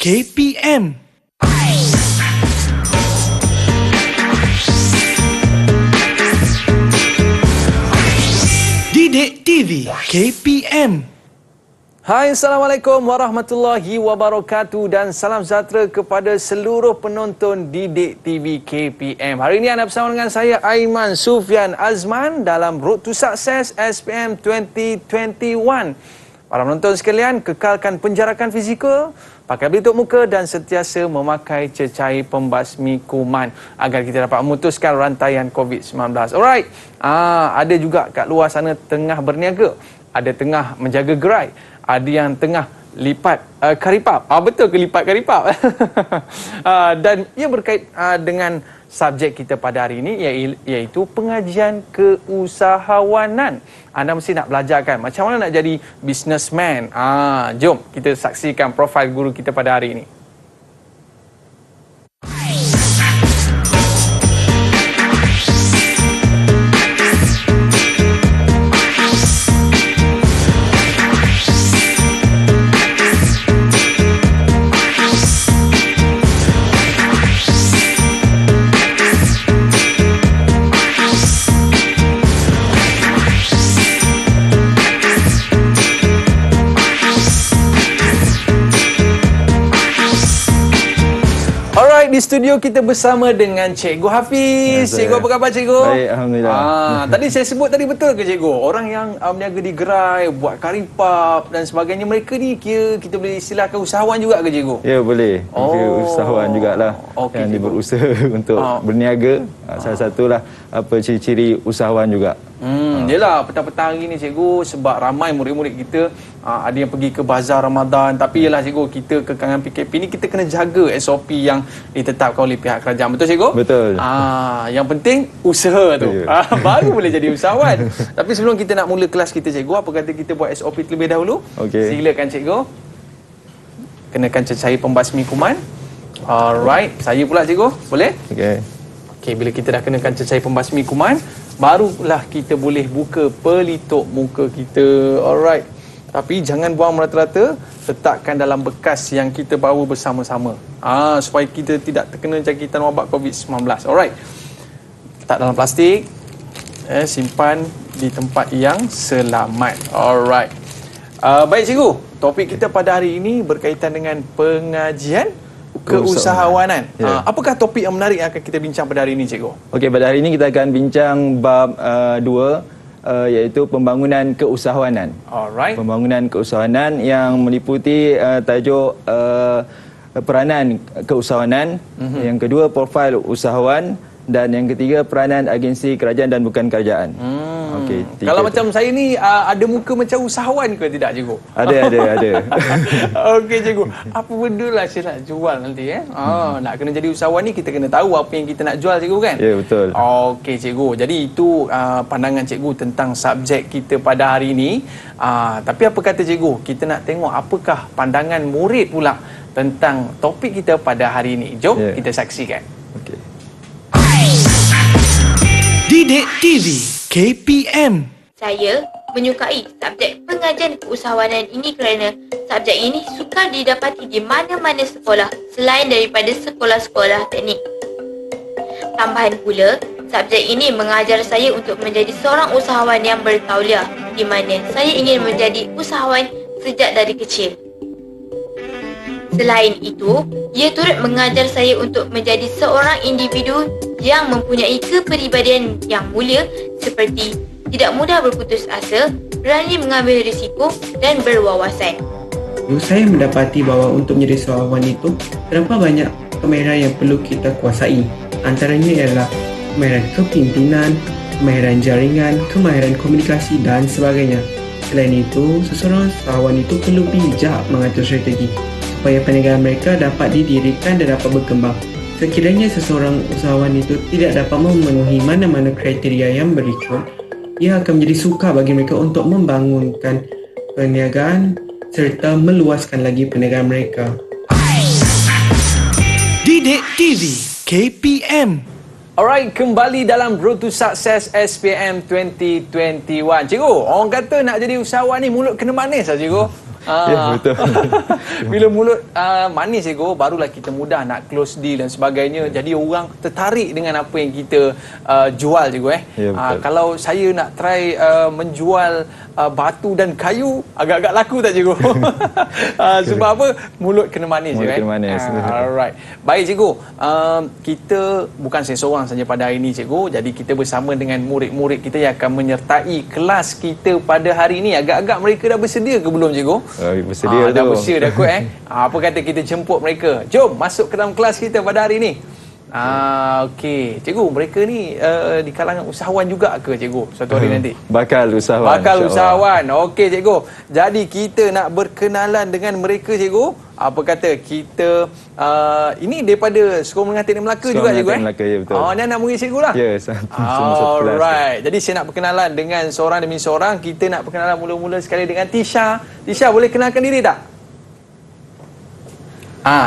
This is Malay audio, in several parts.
KPM. Didik TV KPM. Hai, Assalamualaikum warahmatullahi wabarakatuh dan salam sejahtera kepada seluruh penonton Didik TV KPM. Hari ini anda bersama dengan saya Aiman Sufian Azman dalam Road to Success SPM 2021. Para penonton sekalian, kekalkan penjarakan fizikal, pakai pelitup muka dan sentiasa memakai cecair pembasmi kuman agar kita dapat memutuskan rantaian COVID-19. Alright, ada juga kat luar sana tengah berniaga, ada tengah menjaga gerai, ada yang tengah lipat karipap. Betul ke lipat karipap? Dan ia berkait dengan subjek kita pada hari ini iaitu pengajian keusahawanan. Anda mesti nak belajar kan macam mana nak jadi businessman. Jom kita saksikan profil guru kita pada hari ini. Di studio kita bersama dengan Cikgu Hafiz. Cikgu, apa khabar Cikgu? Baik, Alhamdulillah. Tadi saya sebut tadi betul ke Cikgu? Orang yang berniaga di gerai, buat karipap dan sebagainya, mereka ni kira kita boleh istilahkan usahawan juga ke Cikgu? Ya, boleh. Usahawan jugalah yang dia berusaha untuk berniaga. Salah satulah ciri-ciri usahawan juga. Yelah, petang-petang hari ni Cikgu, sebab ramai murid-murid kita ada yang pergi ke bazar Ramadan. Tapi yelah Cikgu, kita kekangan PKP ni kita kena jaga SOP yang ditetapkan oleh pihak kerajaan. Betul Cikgu? Betul. Yang penting usaha tu. Baru boleh jadi usahawan. Tapi sebelum kita nak mula kelas kita Cikgu, apa kata kita buat SOP terlebih dahulu? Okey. Silakan Cikgu. Kenakan cecair pembasmi kuman. Alright, saya pula Cikgu. Boleh? Okey, bila kita dah kenakan cecair pembasmi kuman, barulah kita boleh buka pelitup muka kita. Alright. Tapi jangan buang merata-rata, letakkan dalam bekas yang kita bawa bersama-sama. Supaya kita tidak terkena jangkitan wabak COVID-19. Alright. Letak dalam plastik. Simpan di tempat yang selamat. Alright. Baik Cikgu, topik kita pada hari ini berkaitan dengan pengajian keusahawanan. Apakah topik yang menarik yang akan kita bincang pada hari ini Cikgu? Okey, pada hari ini kita akan bincang bab 2 iaitu pembangunan keusahawanan. Alright. Pembangunan keusahawanan yang meliputi tajuk peranan keusahawanan, yang kedua profil usahawan dan yang ketiga peranan agensi kerajaan dan bukan kerajaan. Okey, kalau macam saya ni ada muka macam usahawan ke tidak Cikgu? Ada. Okey Cikgu, apa benda lah saya nak jual nanti nak kena jadi usahawan ni kita kena tahu apa yang kita nak jual Cikgu kan? Ya, betul. Okey Cikgu, jadi itu pandangan Cikgu tentang subjek kita pada hari ini. Tapi apa kata Cikgu, kita nak tengok apakah pandangan murid pula tentang topik kita pada hari ini. Jom kita saksikan. Okey. Didik TV KPM. Saya menyukai subjek pengajian keusahawanan ini kerana subjek ini sukar didapati di mana-mana sekolah selain daripada sekolah-sekolah teknik. Tambahan pula, subjek ini mengajar saya untuk menjadi seorang usahawan yang bertauliah di mana saya ingin menjadi usahawan sejak dari kecil. Selain itu, ia turut mengajar saya untuk menjadi seorang individu yang mempunyai kepribadian yang mulia seperti tidak mudah berputus asa, berani mengambil risiko dan berwawasan. Saya mendapati bahawa untuk menjadi usahawan itu terdapat banyak kemahiran yang perlu kita kuasai. Antaranya ialah kemahiran kepimpinan, kemahiran jaringan, kemahiran komunikasi dan sebagainya. Selain itu, seseorang usahawan itu perlu bijak mengatur strategi supaya perniagaan mereka dapat didirikan dan dapat berkembang. Sekiranya seseorang usahawan itu tidak dapat memenuhi mana-mana kriteria yang berikut, ia akan menjadi sukar bagi mereka untuk membangunkan perniagaan serta meluaskan lagi perniagaan mereka. Didik TV KPM. Alright, kembali dalam Road to Success SPM 2021. Cikgu, orang kata nak jadi usahawan ni mulut kena manis lah Cikgu. Ya, betul. Bila mulut manis cikgu, barulah kita mudah nak close deal dan sebagainya. Jadi orang tertarik dengan apa yang kita jual cikgu Ya, betul. Kalau saya nak try menjual batu dan kayu, agak-agak laku tak cikgu? Sebab apa? Mulut kena manis. Mulut kena manis. Alright. Baik cikgu, kita bukan saya seorang saja pada hari ini cikgu. Jadi kita bersama dengan murid-murid kita yang akan menyertai kelas kita pada hari ini. Agak-agak mereka dah bersedia ke belum cikgu? Bersedia Dah tu. bersedia dah kot Apa kata kita jemput mereka? Jom masuk ke dalam kelas kita pada hari ini. Okey. Cikgu, mereka ni di kalangan usahawan juga ke cikgu suatu hari nanti? Bakal usahawan. Bakal insyaAllah. usahawan. Okey cikgu. Jadi kita nak berkenalan dengan mereka cikgu. Apa kata kita ini daripada Sekolah Menengah Teknik Melaka Sekolah juga Menengah cikgu Teknik Melaka, ya, betul. Ni anak murid cikgu lah. Ya, semua satu kelas. Alright. Jadi saya nak berkenalan dengan seorang demi seorang. Kita nak berkenalan mula-mula sekali dengan Tisha. Tisha, boleh kenalkan diri tak?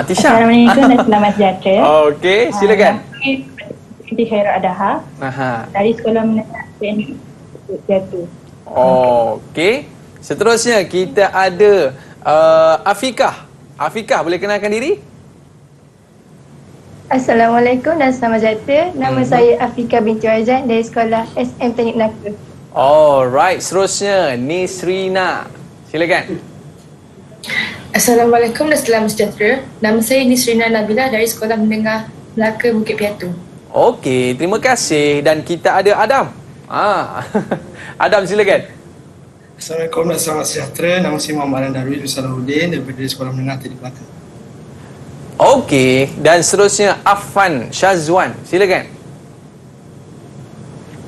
Tisha. Assalamualaikum dan selamat sejahtera. Okey, silakan. Siti Khairul Adaha dari Sekolah Menengah Teknik Jatuh. Okey. Seterusnya kita ada Afikah. Afikah, boleh kenalkan diri? Assalamualaikum dan selamat sejahtera. Nama saya Afika binti Waizan dari Sekolah SM Teknik Melaka. Alright, seterusnya Nisrina. Silakan. Assalamualaikum dan selamat sejahtera. Nama saya Nisrina Nabila dari Sekolah Menengah Melaka Bukit Piatu. Okey, terima kasih. Dan kita ada Adam. Adam, silakan. Assalamualaikum dan selamat sejahtera. Nama saya Muhammad Darwis bin Salahuddin daripada Sekolah Menengah Teknik Melaka. Okey, dan seterusnya Afan Syazwan. Silakan.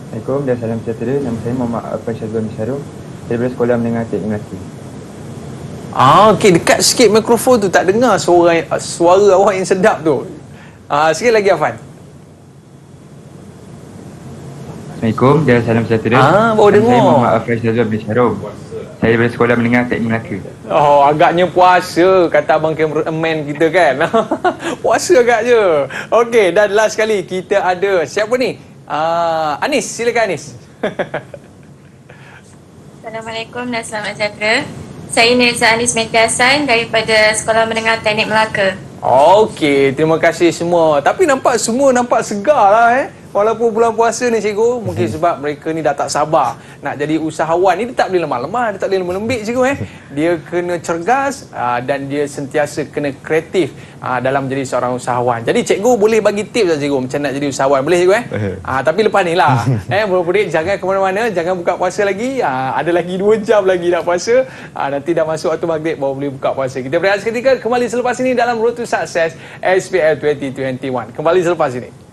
Assalamualaikum dan salam sejahtera. Nama saya Muhammad Afan Syazwan Bisharum daripada Sekolah Menengah Teknik Melaka. Okey, dekat sikit mikrofon tu, tak dengar suara awak yang sedap tu. Sikit lagi Afan. Assalamualaikum dan salam sejahtera. Baru Nama dengar. saya Muhammad Afan Syazwan Bisharum. Saya daripada Sekolah Menengah Teknik Melaka. Agaknya puasa, kata abang cameraman kita kan. Puasa agaknya. Okey, dan last sekali kita ada siapa ni? Anis, silakan Anis. Assalamualaikum dan selamat sejahtera. Saya Nirza Anis Mehdi Hassan daripada Sekolah Menengah Teknik Melaka. Okey, terima kasih semua. Tapi semua nampak segar lah Walaupun bulan puasa ni cikgu, mungkin sebab mereka ni dah tak sabar nak jadi usahawan. Ni dia tak boleh lemah-lemah, dia tak boleh lembik cikgu Dia kena cergas dan dia sentiasa kena kreatif dalam menjadi seorang usahawan. Jadi cikgu boleh bagi tips tak cikgu macam nak jadi usahawan? Boleh cikgu tapi lepas ni lah murid-murid jangan ke mana-mana, jangan buka puasa lagi. Ada lagi 2 jam lagi nak puasa. Nanti dah masuk waktu maghrib baru boleh buka puasa. Kita berehat seketika, kembali selepas ini dalam Road to Success SPL 2021. Kembali selepas ini.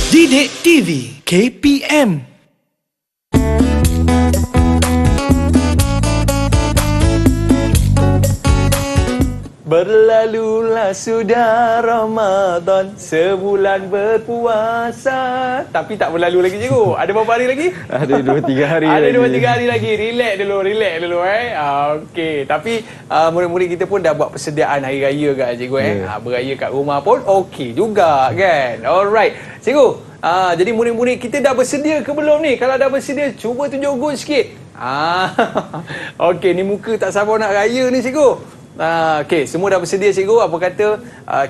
Didik TV KPM. Berlalulah sudah Ramadan, sebulan berpuasa. Tapi tak berlalu lagi cikgu. Ada berapa hari lagi? Ada 2-3 hari Ada lagi. 2-3 hari lagi. Relax dulu okey. Tapi murid-murid kita pun dah buat persediaan hari raya kat cikgu beraya kat rumah pun okey juga kan. Alright. Cikgu, jadi murid-murid kita dah bersedia ke belum ni? Kalau dah bersedia, cuba tunjuk good sikit. Okey, ni muka tak sabar nak raya ni cikgu. Okey, semua dah bersedia cikgu. Apa kata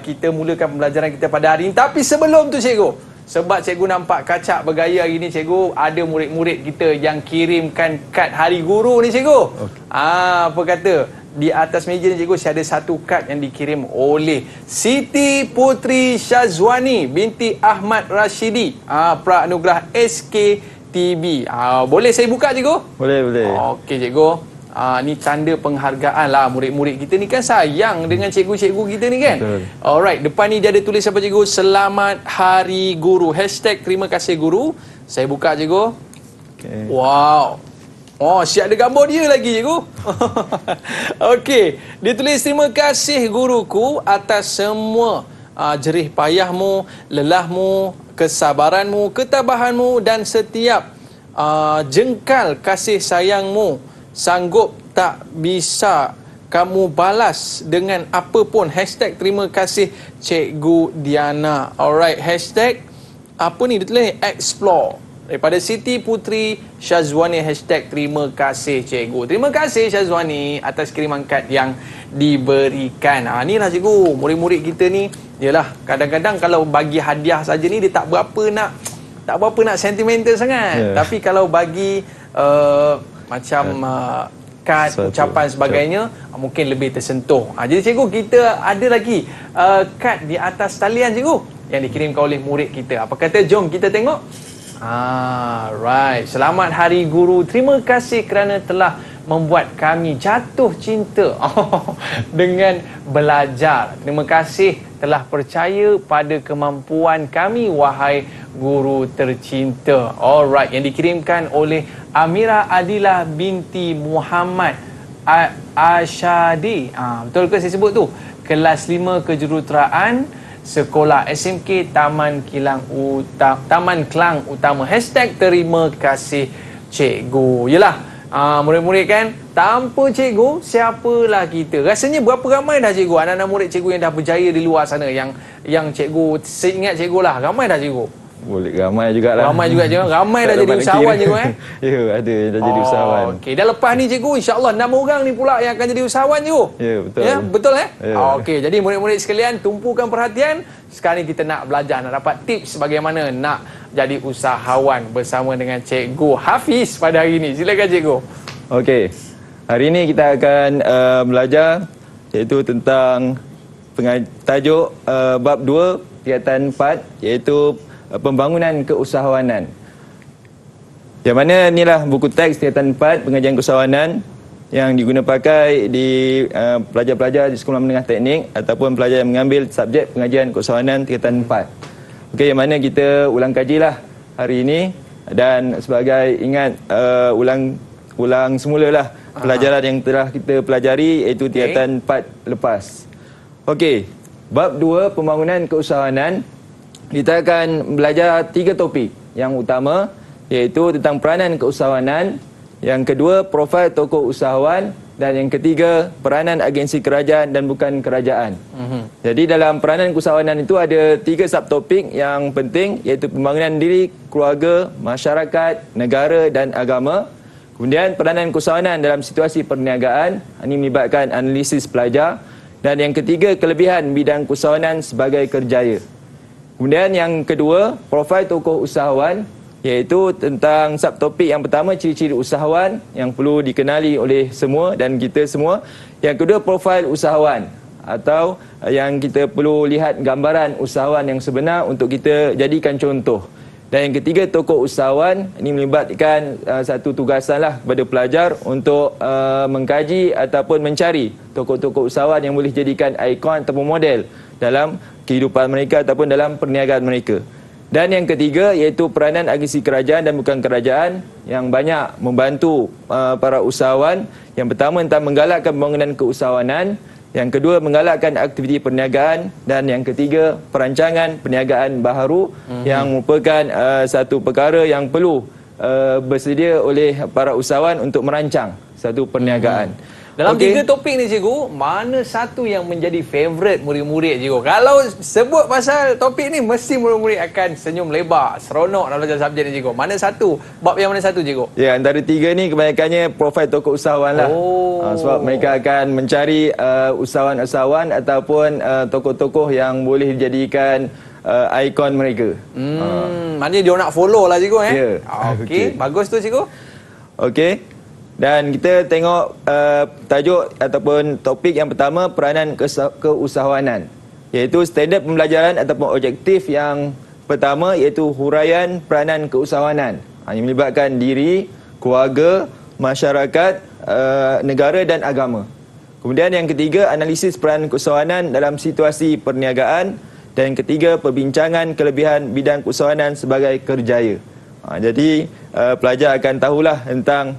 kita mulakan pembelajaran kita pada hari ini. Tapi sebelum tu cikgu, sebab cikgu nampak kacak bergaya hari ni cikgu, ada murid-murid kita yang kirimkan kad hari guru ni cikgu. Apa kata di atas meja ni cikgu, saya ada satu kad yang dikirim oleh Siti Putri Syazwani binti Ahmad Rashidi, Praanugerah SKTB. Boleh saya buka cikgu? Boleh. Okey cikgu. Ni tanda penghargaan lah. Murid-murid kita ni kan sayang dengan cikgu-cikgu kita ni kan. Betul. Alright, depan ni dia ada tulis apa cikgu? Selamat Hari Guru. #terima kasih guru. Saya buka cikgu. Okay. Wow. Siap ada gambar dia lagi cikgu. Okey, dia tulis terima kasih guruku atas semua jerih payahmu, lelahmu, kesabaranmu, ketabahanmu dan setiap jengkal kasih sayangmu. Sanggup tak bisa kamu balas dengan apa pun. #terima kasih Cikgu Diana. Alright, #apa ni dia tulis? Explore. daripada Siti Putri Syazwani #terima kasih cikgu. Terima kasih Syazwani atas kiriman kad yang diberikan. Inilah cikgu, murid-murid kita ni yalah kadang-kadang kalau bagi hadiah saja ni dia tak berapa nak sentimental sangat. Tapi kalau bagi macam kad, ucapan sebagainya mungkin lebih tersentuh. Jadi cikgu, kita ada lagi kad di atas talian cikgu yang dikirimkan oleh murid kita. Apa kata jom kita tengok? Right. Selamat Hari Guru. Terima kasih kerana telah membuat kami jatuh cinta dengan belajar. Terima kasih telah percaya pada kemampuan kami, wahai guru tercinta. Alright, yang dikirimkan oleh Amira Adila binti Muhammad Asyadi. Betul ke saya sebut tu? Kelas 5 kejuruteraan Sekolah SMK Taman Kelang Utama. #terima kasih cikgu. Yelah, murid-murid kan, tanpa cikgu siapalah kita. Rasanya berapa ramai dah cikgu, anak-anak murid cikgu yang dah berjaya di luar sana, yang cikgu seingat cikgu lah, ramai dah cikgu? Boleh ramai jugalah. Ramai juga cikgu. Ramai dah jadi usahawan cikgu Ya, ada dah jadi usahawan. Okey, dan lepas ni cikgu, insya-Allah 6 orang ni pula yang akan jadi usahawan cikgu. Ya, betul. Ya, betul Ya. Okey, jadi murid-murid sekalian, tumpukan perhatian. Sekarang ni kita nak belajar, nak dapat tips bagaimana nak jadi usahawan bersama dengan cikgu Hafiz pada hari ini. Silakan cikgu. Okey. Hari ini kita akan belajar iaitu tentang tajuk bab 2 tingkatan 4 iaitu pembangunan keusahawanan. Yang mana inilah buku teks tingkatan 4 pengajian keusahawanan yang diguna pakai di pelajar-pelajar di sekolah menengah teknik ataupun pelajar yang mengambil subjek pengajian keusahawanan tingkatan 4. Okey, yang mana kita ulang kajilah hari ini dan sebagai ingat ulang semulalah pelajaran yang telah kita pelajari iaitu tingkatan 4 lepas. Okey, bab 2 pembangunan keusahawanan. Kita akan belajar 3 topik. Yang utama iaitu tentang peranan keusahawanan, yang kedua profil tokoh usahawan, dan yang ketiga peranan agensi kerajaan dan bukan kerajaan. Jadi dalam peranan keusahawanan itu ada 3 subtopik yang penting iaitu pembangunan diri, keluarga, masyarakat, negara dan agama. Kemudian peranan keusahawanan dalam situasi perniagaan, ini melibatkan analisis pelajar, dan yang ketiga kelebihan bidang keusahawanan sebagai kerjaya. Kemudian yang kedua, profil tokoh usahawan, iaitu tentang subtopik yang pertama, ciri-ciri usahawan yang perlu dikenali oleh semua dan kita semua. Yang kedua, profil usahawan atau yang kita perlu lihat gambaran usahawan yang sebenar untuk kita jadikan contoh. Dan yang ketiga, tokoh usahawan, ini melibatkan satu tugasanlah kepada pelajar untuk mengkaji ataupun mencari tokoh-tokoh usahawan yang boleh jadikan ikon ataupun model dalam kehidupan mereka ataupun dalam perniagaan mereka. Dan yang ketiga iaitu peranan agensi kerajaan dan bukan kerajaan yang banyak membantu para usahawan. Yang pertama tentang menggalakkan pembangunan keusahawanan, yang kedua menggalakkan aktiviti perniagaan, dan yang ketiga perancangan perniagaan baharu yang merupakan satu perkara yang perlu bersedia oleh para usahawan untuk merancang satu perniagaan. Dalam 3 topik ni cikgu, mana satu yang menjadi favourite murid-murid cikgu? Kalau sebut pasal topik ni, mesti murid-murid akan senyum lebar, seronok dalam belajar subjek ni cikgu. Mana satu? Bab yang mana satu cikgu? Ya, antara 3 ni kebanyakannya profil tokoh usahawan lah. Sebab mereka akan mencari usahawan-usahawan ataupun tokoh-tokoh yang boleh dijadikan ikon mereka. Maknanya dia nak follow lah cikgu Ya. Okey, bagus tu cikgu. Okey. Dan kita tengok tajuk ataupun topik yang pertama, peranan keusahawanan, iaitu standard pembelajaran ataupun objektif yang pertama iaitu huraian peranan keusahawanan. Ini melibatkan diri, keluarga, masyarakat, negara dan agama. Kemudian yang ketiga, analisis peranan keusahawanan dalam situasi perniagaan, dan yang ketiga, perbincangan kelebihan bidang keusahawanan sebagai kerjaya. Jadi pelajar akan tahulah tentang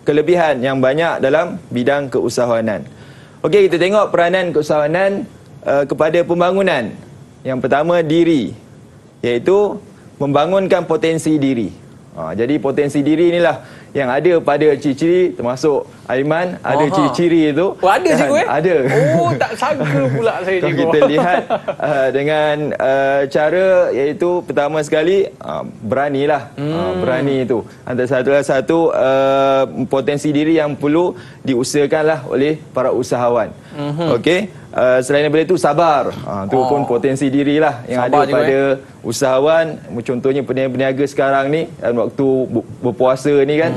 kelebihan yang banyak dalam bidang keusahawanan. Okey, kita tengok peranan keusahawanan kepada pembangunan. Yang pertama, diri, iaitu membangunkan potensi diri. Jadi potensi diri inilah yang ada pada ciri-ciri, termasuk Aiman ada ciri-ciri itu. Oh, ada cikgu Ada. Oh, tak sangka pula saya Kalau cikgu. kita lihat dengan cara iaitu pertama sekali beranilah. Berani itu antara satu potensi diri yang perlu diusahakanlah oleh para usahawan. Okey. Selain daripada itu sabar. Itu pun potensi dirilah yang sabar ada pada usahawan. Contohnya peniaga sekarang ni waktu berpuasa ni kan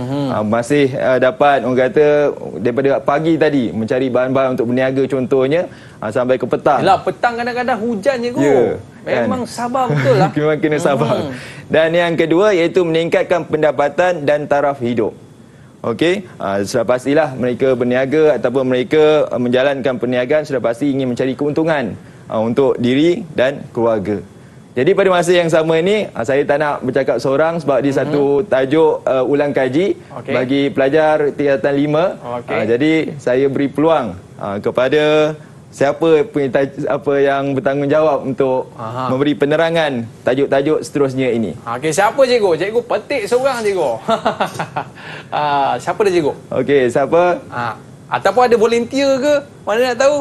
masih dapat orang kata daripada pagi tadi mencari bahan-bahan untuk berniaga contohnya sampai ke petang. Yalah, petang kadang-kadang hujan je Ya, memang sabar betul lah. Memang kena sabar. Dan yang kedua iaitu meningkatkan pendapatan dan taraf hidup. Okey, sudah pastilah mereka berniaga ataupun mereka menjalankan perniagaan sudah pasti ingin mencari keuntungan untuk diri dan keluarga. Jadi pada masa yang sama ini saya tak nak bercakap seorang sebab dia satu tajuk ulang kaji bagi pelajar tingkatan 5. Jadi saya beri peluang kepada siapa yang bertanggungjawab untuk memberi penerangan tajuk-tajuk seterusnya ini. Okey, siapa cikgu? Cikgu petik seorang cikgu. Siapa dia cikgu? Okey, siapa? Ataupun ada volunteer ke? Mana nak tahu?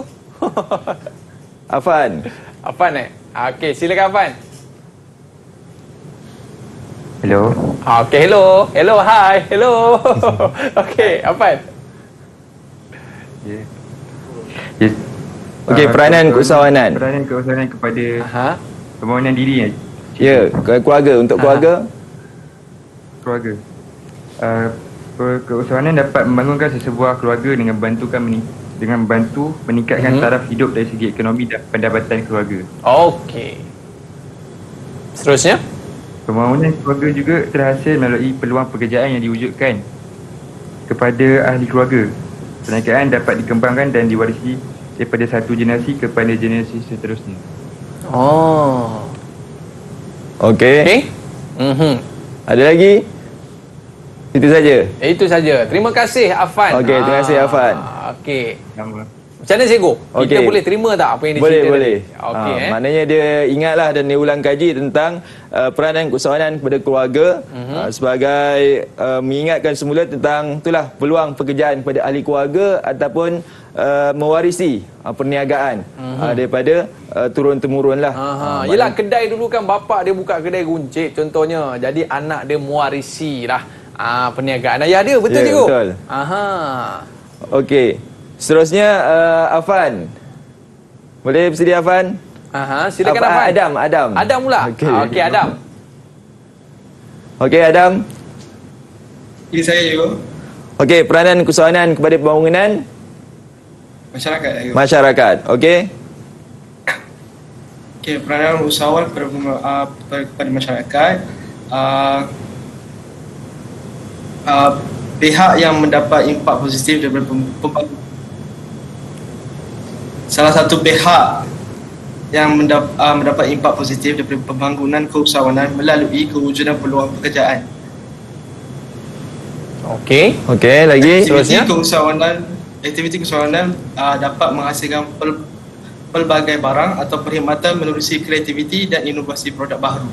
Afan. Afan Okey, silakan Afan. Hello. Okey, hello. Hello, hi. Hello. Okey, Afan. Yes. Okey, peranan keusahawanan. Peranan keusahawanan kepada pembangunan diri. Ya, keluarga, untuk keluarga. Keluarga. Keusahawanan dapat membangunkan sesebuah keluarga dengan membantu meningkatkan taraf hidup dari segi ekonomi dan pendapatan keluarga. Okey. Seterusnya? Pembangunan keluarga juga terhasil melalui peluang pekerjaan yang diwujudkan kepada ahli keluarga. Perniagaan dapat dikembangkan dan diwarisi daripada satu generasi kepada generasi seterusnya. Okey. Ada lagi? Itu saja. Itu saja. Terima kasih Afan. Okey, terima kasih Afan. Okey. Macam mana cikgu? Kita boleh terima tak apa yang diceritakan? Boleh. Okey. Maknanya dia ingatlah dan dia ulang kaji tentang peranan keusahawanan kepada keluarga sebagai mengingatkan semula tentang itulah peluang pekerjaan kepada ahli keluarga ataupun mewarisi perniagaan daripada turun-temurun lah. Yelah, kedai dulu kan bapak dia buka kedai runcit contohnya. Jadi anak dia mewarisi lah perniagaan ayah dia. Betul cikgu? Betul. Okey. Seterusnya Afan. Boleh bersedia Afan? Silakan Afan. Adam. Adam pula. Okey, Adam. Okey, Adam. Ini saya juga. Okey, peranan keusahawanan kepada pembangunan masyarakat. Okey. Okey, peranan usahawan kepada masyarakat. Pihak yang mendapat impak positif daripada pembangunan. Salah satu pihak yang mendapat impak positif daripada pembangunan keusahawanan melalui kewujudan peluang pekerjaan. Okey, lagi seterusnya. Aktiviti keusahawanan dapat menghasilkan pelbagai barang atau perkhidmatan menerusi kreativiti dan inovasi produk baru.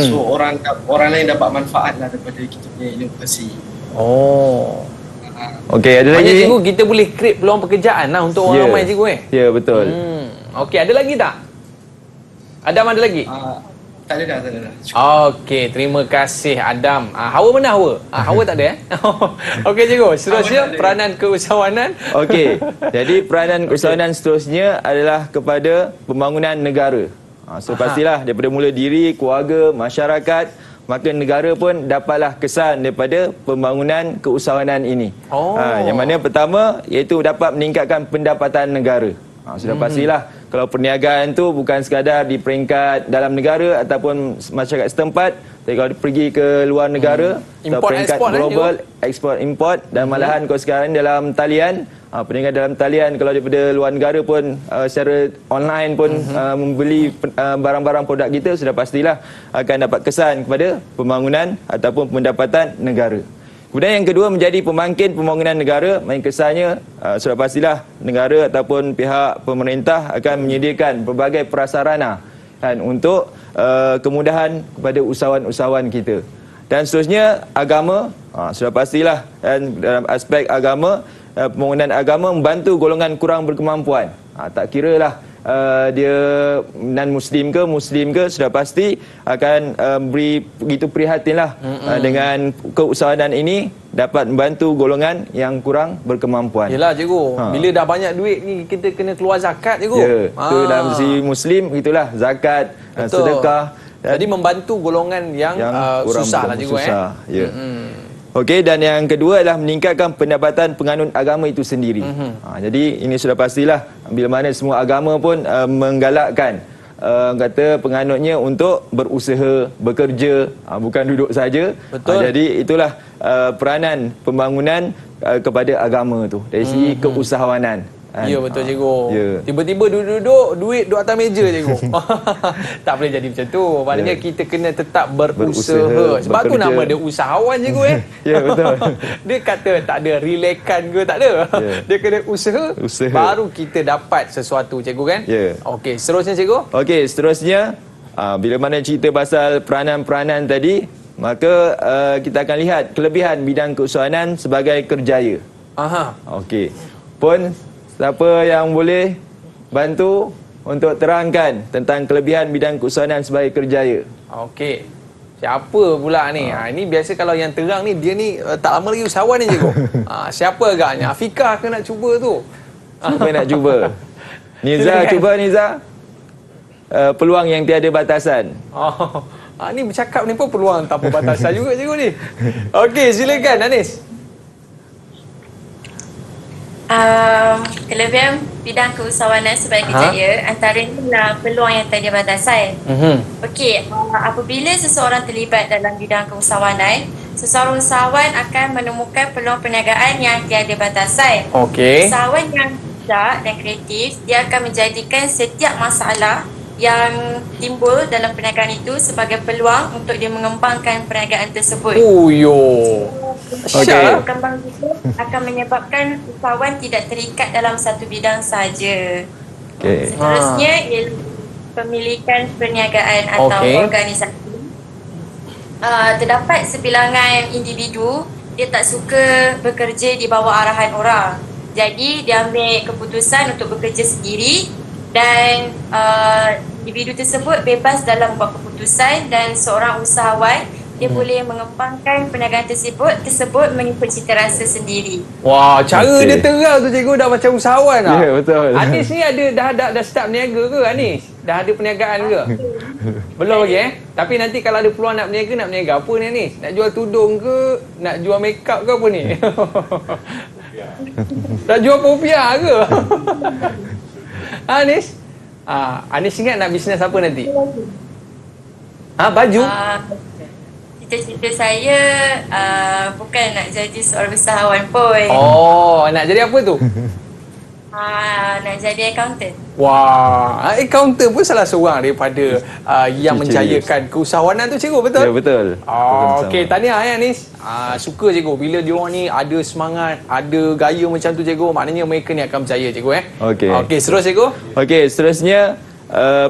So orang lain dapat manfaat lah daripada kita punya inovasi. Okey, ada lagi? Maknanya cikgu, kita boleh create peluang pekerjaan lah untuk orang ramai cikgu Ya, betul. Okey, ada lagi tak? Adam, ada lagi? Tak ada dah. Okey, terima kasih Adam. Hawa mana Hawa? Hawa tak ada Okey cikgu, seterusnya peranan keusahawanan. Okey, jadi peranan keusahawanan seterusnya adalah kepada pembangunan negara. So pastilah daripada mula diri, keluarga, masyarakat, maka negara pun dapatlah kesan daripada pembangunan keusahawanan ini. Yang mana pertama iaitu dapat meningkatkan pendapatan negara. Sudah pastilah kalau perniagaan tu bukan sekadar di peringkat dalam negara ataupun masyarakat setempat, tapi kalau pergi ke luar negara, import, peringkat export, global, ekspor import, dan malahan kalau sekarang dalam talian, perniagaan dalam talian kalau daripada luar negara pun secara online pun membeli barang-barang produk kita, sudah pastilah akan dapat kesan kepada pembangunan ataupun pendapatan negara. Kemudian yang kedua menjadi pembangkit pembangunan negara, main kesannya sudah pastilah negara ataupun pihak pemerintah akan menyediakan pelbagai prasarana kan untuk kemudahan kepada usahawan-usahawan kita. Dan seterusnya agama, sudah pastilah, dan dalam aspek agama, pembangunan agama membantu golongan kurang berkemampuan. Tak kira lah dia non-Muslim ke Muslim ke, sudah pasti akan beri begitu prihatin lah dengan keusahawanan ini dapat membantu golongan yang kurang berkemampuan. Yelah cikgu, bila dah banyak duit ni kita kena keluar zakat cikgu. Ya, itu dalam segi Muslim itulah zakat, sedekah. Jadi membantu golongan yang susah lah cikgu. Ya. Okey, dan yang kedua adalah meningkatkan pendapatan penganut agama itu sendiri. Jadi ini sudah pastilah bila mana semua agama pun menggalakkan kata penganutnya untuk berusaha, bekerja, bukan duduk saja. Jadi itulah peranan pembangunan kepada agama tu dari segi keusahawanan. Ya betul cikgu. Tiba-tiba duduk-duduk duit duduk atas meja cikgu. Tak boleh jadi macam tu. Maknanya kita kena tetap berusaha. Sebab tu nama dia usahawan cikgu Ya betul. Dia kata tak ada relakan ke, tak ada. Dia kena usaha baru kita dapat sesuatu cikgu kan. Okey, seterusnya cikgu. Okey, seterusnya bila mana cerita pasal peranan-peranan tadi, maka kita akan lihat kelebihan bidang keusahawanan sebagai kerjaya. Okey. Pun siapa yang boleh bantu untuk terangkan tentang kelebihan bidang keusahawanan sebagai kerjaya? Okey. Siapa pula ni? Ini biasa kalau yang terang ni dia ni tak lama lagi usahawan ni cikgu. Siapa agaknya? Afikah ke nak cuba tu? Siapa nak cuba? Niza cuba Niza. Peluang yang tiada batasan. Ni bercakap ni pun peluang tanpa batasan juga cikgu ni. Okey, silakan Anis. Kelebihan bidang keusahawanan sebagai kerjaya antaranya peluang yang tiada batasan. Okey, apabila seseorang terlibat dalam bidang keusahawanan, seseorang usahawan akan menemukan peluang perniagaan yang tiada batasan. Usahawan yang bijak dan kreatif, dia akan menjadikan setiap masalah yang timbul dalam perniagaan itu sebagai peluang untuk dia mengembangkan perniagaan tersebut. Berkembang itu akan menyebabkan usahawan tidak terikat dalam satu bidang saja. Seterusnya ialah pemilikan perniagaan atau organisasi. Terdapat sebilangan individu dia tak suka bekerja di bawah arahan orang. Jadi dia ambil keputusan untuk bekerja sendiri dan individu tersebut bebas dalam buat keputusan dan seorang usahawan dia boleh mengembangkan perniagaan tersebut mengikut citarasa sendiri. Wah, cara dia terang tu cikgu dah macam usahawan lah. Ya, betul. Anis ni dah start berniaga ke Anis? Dah ada perniagaan ke? Belum lagi Tapi nanti kalau ada peluang nak berniaga apa ni Anis? Nak jual tudung ke? Nak jual makeup ke apa ni? Nak jual popiah ke? Anis? Anis ingat nak bisnes apa nanti? Baju? Cita-cita saya bukan nak jadi seorang usahawan pun. Nak jadi apa tu? Nak jadi accountant. Wah, accountant pun salah seorang daripada yang menjayakan keusahawanan tu cikgu, betul? Ya, betul. Okey, tahniah Anis. Suka cikgu bila diorang ni ada semangat, ada gaya macam tu cikgu, maknanya mereka ni akan berjaya cikgu Okey, terus cikgu. Okey, seterusnya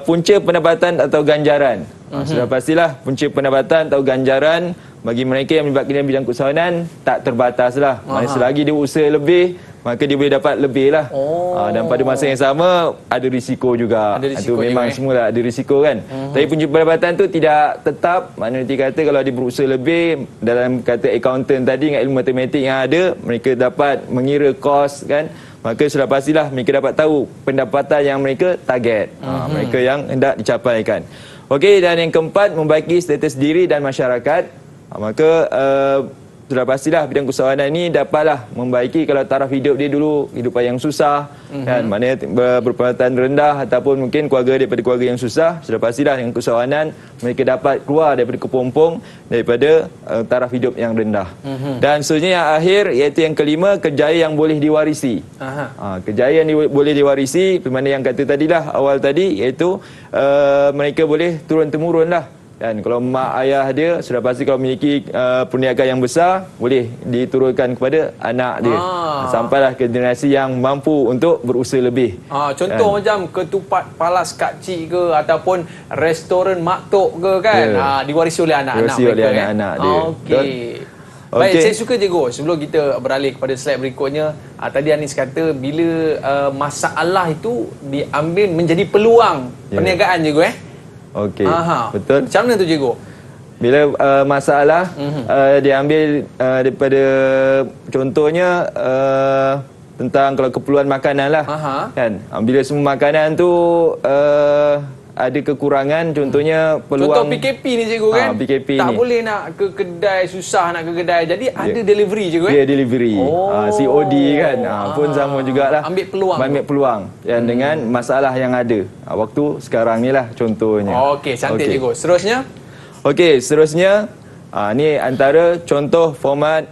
punca pendapatan atau ganjaran. Sudah pastilah punca pendapatan atau ganjaran bagi mereka yang melibatkan bidang keusahawanan tak terbatas lah. Maksudnya selagi dia usaha lebih, maka dia boleh dapat lebih lah. Dan pada masa yang sama ada risiko juga. Itu memang semua ada risiko kan. Tapi punca pendapatan tu tidak tetap. Maknanya kata kalau dia berusaha lebih dalam kata accountant tadi dengan ilmu matematik yang ada, mereka dapat mengira kos kan. Maka sudah pastilah mereka dapat tahu pendapatan yang mereka target. Mereka yang hendak dicapaikan. Okey, dan yang keempat, membaiki status diri dan masyarakat. Maka sudah pastilah bidang keusahawanan ini dapatlah membaiki kalau taraf hidup dia dulu kehidupan yang susah kan, maknanya berpendapatan rendah ataupun mungkin keluarga daripada keluarga yang susah, sudah pastilah dengan keusahawanan mereka dapat keluar daripada kepompong daripada taraf hidup yang rendah. Dan seterusnya yang akhir iaitu yang kelima, kerjaya yang boleh diwarisi. Kerjaya yang boleh diwarisi, mana yang kata tadilah awal tadi iaitu mereka boleh turun-temurun lah. Dan kalau mak ayah dia sudah pasti kalau memiliki perniagaan yang besar, boleh diturunkan kepada anak dia. Sampailah ke generasi yang mampu untuk berusaha lebih. Contoh macam ketupat palas kak cik ke ataupun restoran mak tok ke kan, diwarisi oleh anak-anak Diwarisi oleh mereka, anak-anak dia. Okey. Baik, saya suka cikgu. Sebelum kita beralih kepada slide berikutnya, tadi Anis kata bila masalah itu diambil menjadi peluang perniagaan cikgu Okey, betul. Macam mana tu cikgu? Bila masalah diambil daripada contohnya tentang kalau keperluan makanan lah. Kan? Bila semua makanan tu ada kekurangan, contohnya peluang contoh PKP ni cikgu kan, PKP tak ni boleh nak ke kedai, susah nak ke kedai, jadi ada delivery cikgu delivery, COD kan, pun sama jugalah, ambil peluang dan dengan masalah yang ada waktu sekarang ni lah contohnya. Okey, cantik cikgu. Seterusnya? Okey, seterusnya ni antara contoh format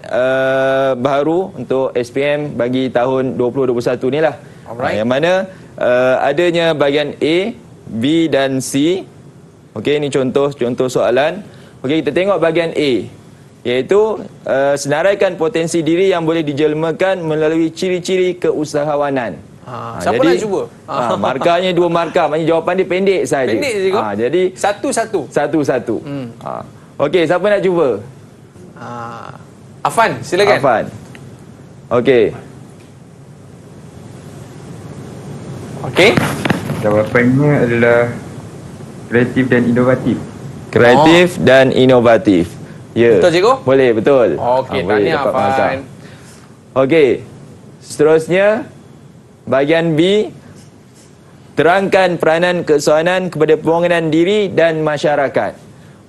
baru untuk SPM bagi tahun 2021 ni lah. Yang mana adanya bahagian A, B dan C. Okey, ini contoh soalan. Okey, kita tengok bahagian A, iaitu senaraikan potensi diri yang boleh dijelmakan melalui ciri-ciri keusahawanan. Siapa jadi, nak cuba? Markahnya 2 markah, maknanya jawapan dia pendek saja. Pendek je kau? Jadi satu-satu. Okey, siapa nak cuba? Afan, silakan. Afan. Okey. Jawapannya adalah kreatif dan inovatif. Kreatif dan inovatif. Ya. Betul cikgu? Boleh, betul. Okey, tahniah Afan. Okey. Seterusnya bahagian B, terangkan peranan keusahawanan kepada pembangunan diri dan masyarakat.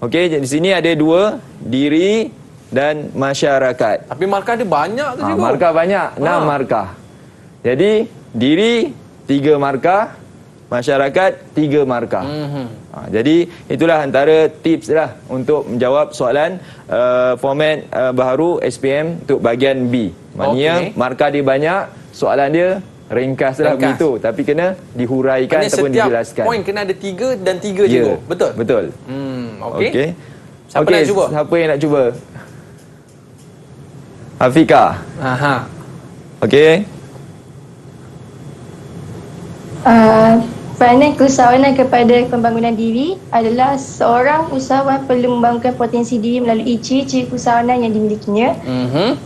Okey, di sini ada 2, diri dan masyarakat. Tapi markah dia banyak tu cikgu. Markah banyak, 6 markah. Jadi diri 3 markah, masyarakat 3 markah. Jadi itulah antara tips lah untuk menjawab soalan format baharu SPM untuk bahagian B. Maknanya markah dia banyak, soalan dia ringkas lah begitu, tapi kena dihuraikan ataupun dijelaskan. Setiap poin kena ada 3 dan 3 cikgu. Betul? Betul. Okey. Siapa nak cuba? Siapa yang nak cuba? Afika. Okey. Peranan keusahawanan kepada pembangunan diri adalah seorang usahawan perlu membangunkan potensi diri melalui ciri-ciri keusahawanan yang dimilikinya.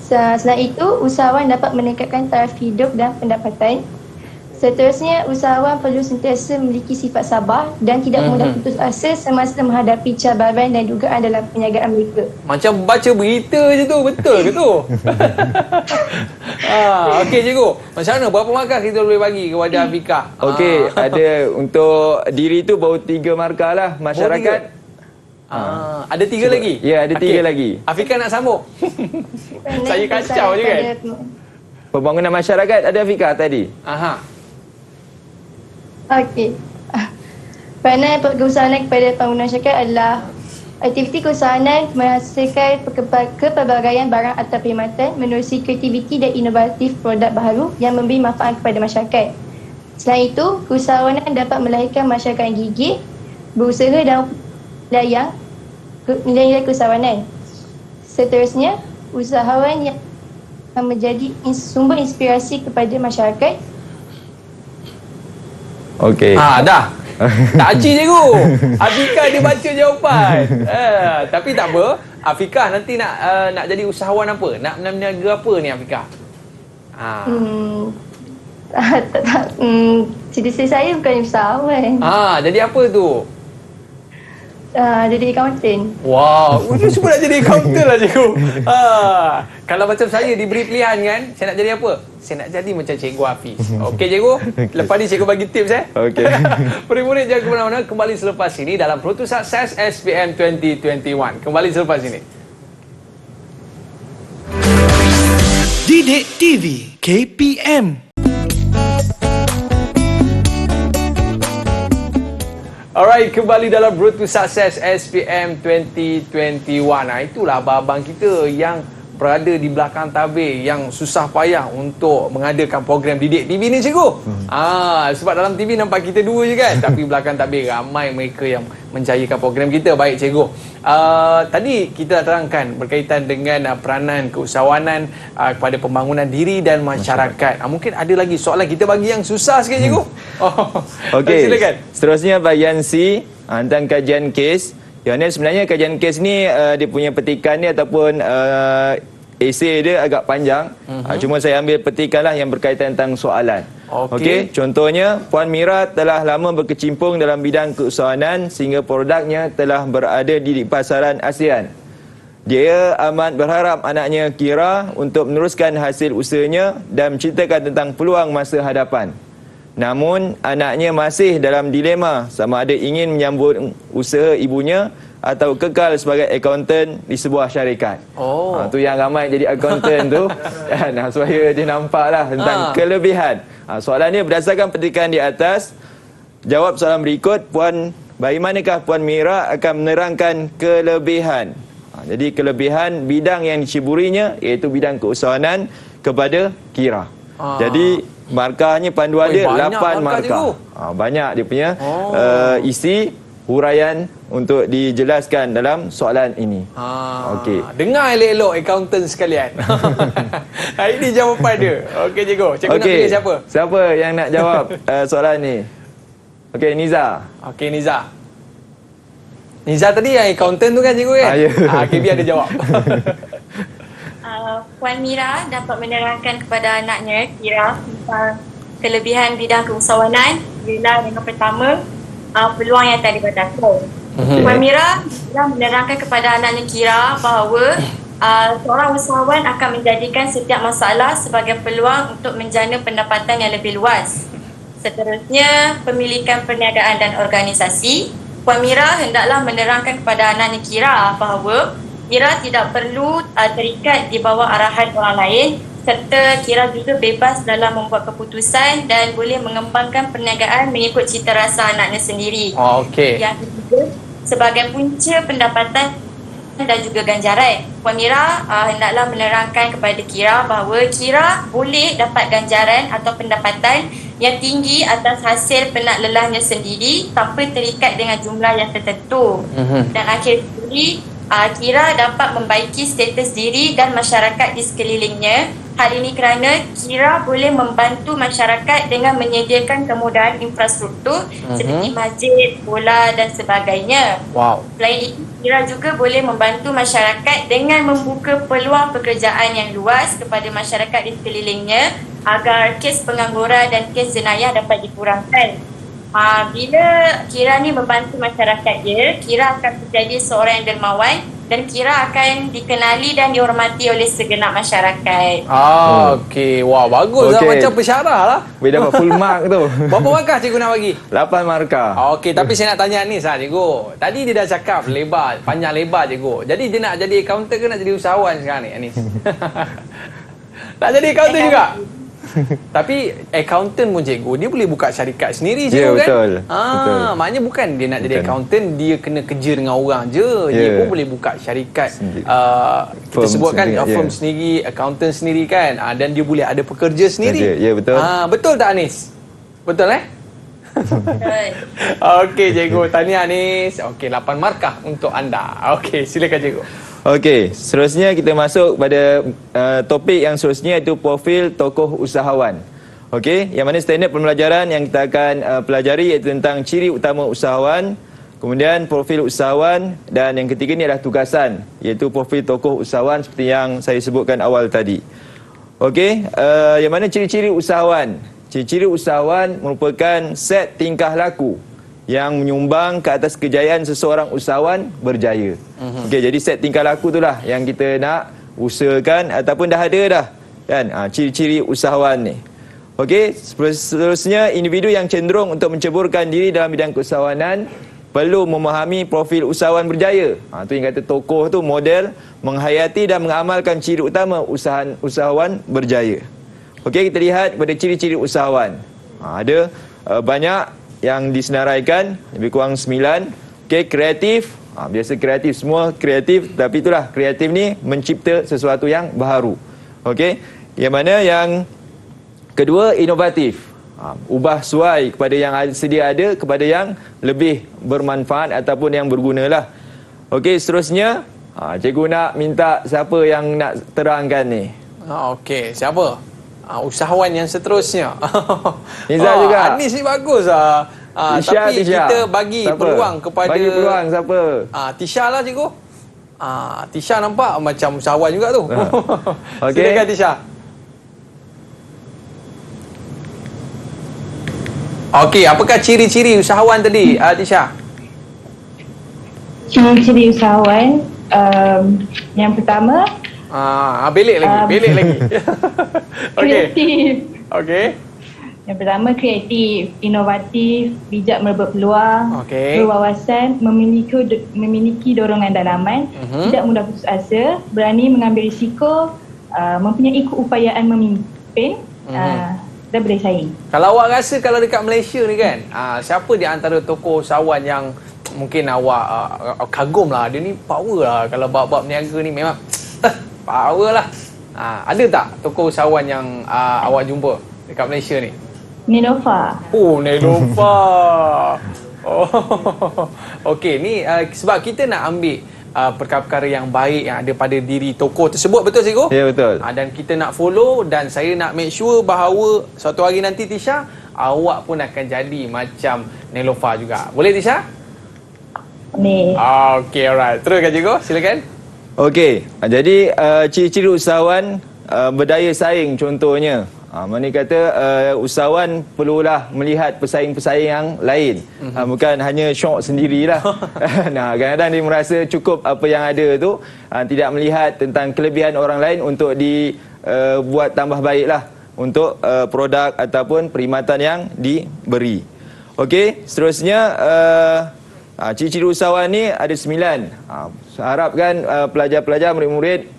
Selain itu, usahawan dapat meningkatkan taraf hidup dan pendapatan. Seterusnya, usahawan perlu sentiasa memiliki sifat sabar dan tidak mudah putus asa semasa menghadapi cabaran dan dugaan dalam perniagaan mereka. Macam baca berita je tu, betul ke tu? Okey cikgu, macam mana? Berapa markah kita boleh bagi kepada Afika? Okey, ada untuk diri tu baru 3 markah lah. Masyarakat ada 3 lagi? Ya, ada 3 lagi. Afika nak sambung? Saya kacau je kan? Pembangunan masyarakat ada Afika tadi. Okey. Peranan keusahawanan kepada pembangunan masyarakat adalah aktiviti keusahawanan menghasilkan kepelbagaian barang atau perkhidmatan menerusi kreativiti dan inovatif produk baharu yang memberi manfaat kepada masyarakat. Selain itu, keusahawanan dapat melahirkan masyarakat yang gigih, berusaha dan layang nilai-nilai keusahawanan. Seterusnya, usahawan yang menjadi sumber inspirasi kepada masyarakat. Okey. Dah. Tak aci cikgu. Afika dia baca jawapan. Tapi tak apa. Afika nanti nak jadi usahawan apa? Nak berniaga apa ni Afika? Cita-cita saya bukan usahawan. Jadi apa tu? Jadi accountant. Wow, dia semua nak jadi accountant lah cikgu. Kalau macam saya diberi pilihan kan, saya nak jadi apa? Saya nak jadi macam Cikgu Hafiz. Okey cikgu, lepas ni cikgu bagi tips Okey. Murid-murid jangan ke mana-mana, kembali selepas ini dalam Pro to Success SPM 2021. Kembali selepas ini. Didik TV KPM. Alright, kembali dalam Road to Success SPM 2021. Itulah abang-abang kita yang berada di belakang tabir, yang susah payah untuk mengadakan program Didik TV ni cikgu. Sebab dalam TV nampak kita dua je kan, tapi belakang tabir ramai mereka yang menjayakan program kita. Baik cikgu. Tadi kita dah terangkan berkaitan dengan peranan keusahawanan kepada pembangunan diri dan masyarakat. Mungkin ada lagi soalan, kita bagi yang susah sikit cikgu. Okey. Silakan. Seterusnya bahagian C tentang kajian kes. Yang ni sebenarnya kajian kes ni dia punya petikan ni ataupun esei dia agak panjang. Cuma saya ambil petikanlah yang berkaitan tentang soalan. Okey, contohnya Puan Mira telah lama berkecimpung dalam bidang keusahawanan sehingga produknya telah berada di pasaran ASEAN. Dia amat berharap anaknya Kira untuk meneruskan hasil usahanya dan menceritakan tentang peluang masa hadapan. Namun anaknya masih dalam dilema sama ada ingin menyambut usaha ibunya atau kekal sebagai akaunten di sebuah syarikat. Tu yang ramai jadi akaunten tu kan, supaya dia nampaklah tentang kelebihan. Soalan ni berdasarkan petikan di atas. Jawab soalan berikut, bagaimanakah Puan Mira akan menerangkan kelebihan? Jadi kelebihan bidang yang diceburinya iaitu bidang keusahawanan kepada Kira. Jadi markahnya panduan dia 8 markah. Banyak dia punya isi huraian untuk dijelaskan dalam soalan ini. Okey. Dengar elok-elok akaunten sekalian. Ini jawapan dia. Okey cikgu. Cikgu nak pilih siapa? Siapa yang nak jawab soalan ni? Okey, Niza. Okey, Niza. Niza tadi yang akaunten tu kan cikgu kan? Ya. Okey, biar dia jawab. Puan Mira dapat menerangkan kepada anaknya Kira tentang kelebihan bidang keusahawanan ialah yang pertama peluang yang tak dibatasi. Puan Mira menerangkan kepada anaknya Kira bahawa seorang usahawan akan menjadikan setiap masalah sebagai peluang untuk menjana pendapatan yang lebih luas. Seterusnya, pemilikan perniagaan dan organisasi. Puan Mira hendaklah menerangkan kepada anaknya Kira bahawa Kira tidak perlu terikat di bawah arahan orang lain serta Kira juga bebas dalam membuat keputusan dan boleh mengembangkan perniagaan mengikut cita rasa anaknya sendiri. Okey. Yang ketiga, sebagai punca pendapatan dan juga ganjaran, Puan Mira hendaklah menerangkan kepada Kira bahawa Kira boleh dapat ganjaran atau pendapatan yang tinggi atas hasil penat lelahnya sendiri tanpa terikat dengan jumlah yang tertentu. Dan akhir sekali, Kira dapat membaiki status diri dan masyarakat di sekelilingnya. Hal ini kerana Kira boleh membantu masyarakat dengan menyediakan kemudahan infrastruktur seperti masjid, sekolah dan sebagainya. Selain itu, Kira juga boleh membantu masyarakat dengan membuka peluang pekerjaan yang luas kepada masyarakat di sekelilingnya agar kes pengangguran dan kes jenayah dapat dikurangkan. Bila Kira ni membantu masyarakat dia, Kira akan menjadi seorang yang dermawan dan Kira akan dikenali dan dihormati oleh segenap masyarakat. Okey. Wah, bagus lah. Macam pensyarah lah. Boleh dapat full mark tu. Berapa markah cikgu nak bagi? 8 markah. Okey, tapi saya nak tanya Anis cikgu. Tadi dia dah cakap lebar, panjang lebar cikgu. Jadi dia nak jadi akaunten ke nak jadi usahawan sekarang ni Anis? Nak jadi akaunten juga? Tapi akaunten pun cikgu, dia boleh buka syarikat sendiri cikgu kan? Betul. Betul. Maknanya bukan dia nak jadi akaunten, dia kena kerja dengan orang je. Dia pun boleh buka syarikat kita sebutkan firm sendiri, akaunten sendiri kan. Dan dia boleh ada pekerja sendiri. Ya, betul. Betul tak Anis? Betul Okey cikgu, tahniah Anis. Okey, 8 markah untuk anda. Okey, silakan cikgu. Okey, seterusnya kita masuk pada topik yang seterusnya iaitu profil tokoh usahawan. Okey, yang mana standard pembelajaran yang kita akan pelajari iaitu tentang ciri utama usahawan, kemudian profil usahawan dan yang ketiga ni adalah tugasan iaitu profil tokoh usahawan seperti yang saya sebutkan awal tadi. Okey, yang mana ciri-ciri usahawan? Ciri-ciri usahawan merupakan set tingkah laku yang menyumbang ke atas kejayaan seseorang usahawan berjaya. Okey, jadi set tingkah laku itulah yang kita nak usahakan ataupun dah ada dah kan, ciri-ciri usahawan ni. Okey, seterusnya individu yang cenderung untuk menceburkan diri dalam bidang keusahawanan perlu memahami profil usahawan berjaya. Tu yang kata tokoh tu model menghayati dan mengamalkan ciri utama usahawan berjaya. Okey, kita lihat pada ciri-ciri usahawan. Ada banyak yang disenaraikan, lebih kurang 9. Okey, kreatif. Biasa kreatif, semua kreatif, tapi itulah kreatif ni mencipta sesuatu yang baharu. Okey, yang mana yang kedua inovatif. Ubah suai kepada yang sedia ada kepada yang lebih bermanfaat ataupun yang berguna lah. Okey, seterusnya cikgu nak minta siapa yang nak terangkan ni? Okey, siapa? Usahawan yang seterusnya. Nizam juga. Anis ni bagus lah. Tapi Tisha. kita bagi Siapa? peluang kepada... Bagi peluang siapa? Tisha lah cikgu. Tisha nampak macam usahawan juga tu. Okey. Silakan Tisha. Okey, apakah ciri-ciri usahawan tadi, Tisha? Ciri-ciri usahawan, yang pertama, belik lagi. Okey. kreatif. Okey. Yang pertama, kreatif, inovatif, bijak merebut peluang, Okey. berwawasan, memiliki dorongan dalaman, tidak mudah putus asa, berani mengambil risiko, mempunyai keupayaan memimpin, dan boleh saing. Kalau awak rasa kalau dekat Malaysia ni kan, siapa di antara tokoh usahawan yang mungkin awak kagum lah, dia ni power lah kalau bab-bab niaga ni memang power lah. Ada tak tokoh usahawan yang awak jumpa dekat Malaysia ni? Neelofa. Neelofa. Okey, ni sebab kita nak ambil perkara-perkara yang baik yang ada pada diri tokoh tersebut, betul cikgu? Ya, betul. Dan kita nak follow dan saya nak make sure bahawa suatu hari nanti Tisha, awak pun akan jadi macam Neelofa juga. Boleh Tisha? Boleh. Okey, alright. Teruskan cikgu, silakan. Okey, jadi ciri-ciri usahawan berdaya saing contohnya. Mana kata usahawan perlulah melihat pesaing-pesaing yang lain. Bukan hanya syok sendirilah. Kadang-kadang dia merasa cukup apa yang ada tu, tidak melihat tentang kelebihan orang lain untuk dibuat tambah baiklah untuk produk ataupun perkhidmatan yang diberi. Okey, seterusnya ciri-ciri usahawan ni ada 9. Harapkan pelajar-pelajar, murid-murid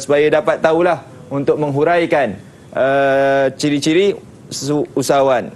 supaya dapat tahulah untuk menghuraikan ciri-ciri usahawan.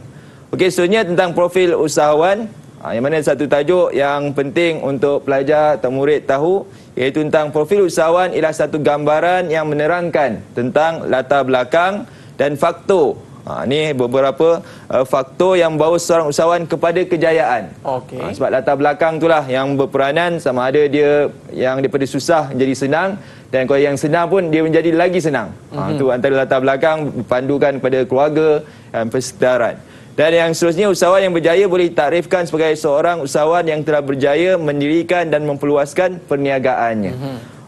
Okey, seterusnya tentang profil usahawan, yang mana satu tajuk yang penting untuk pelajar atau murid tahu, iaitu tentang profil usahawan ialah satu gambaran yang menerangkan tentang latar belakang dan faktor. Ini beberapa faktor yang membawa seorang usahawan kepada kejayaan. Okey. Sebab latar belakang itulah yang berperanan, sama ada dia yang daripada susah menjadi senang, dan kalau yang senang pun dia menjadi lagi senang. Itu antara latar belakang berpandukan kepada keluarga dan persekitaran. Dan yang seterusnya, usahawan yang berjaya boleh ditaktifkan sebagai seorang usahawan yang telah berjaya mendirikan dan memperluaskan perniagaannya.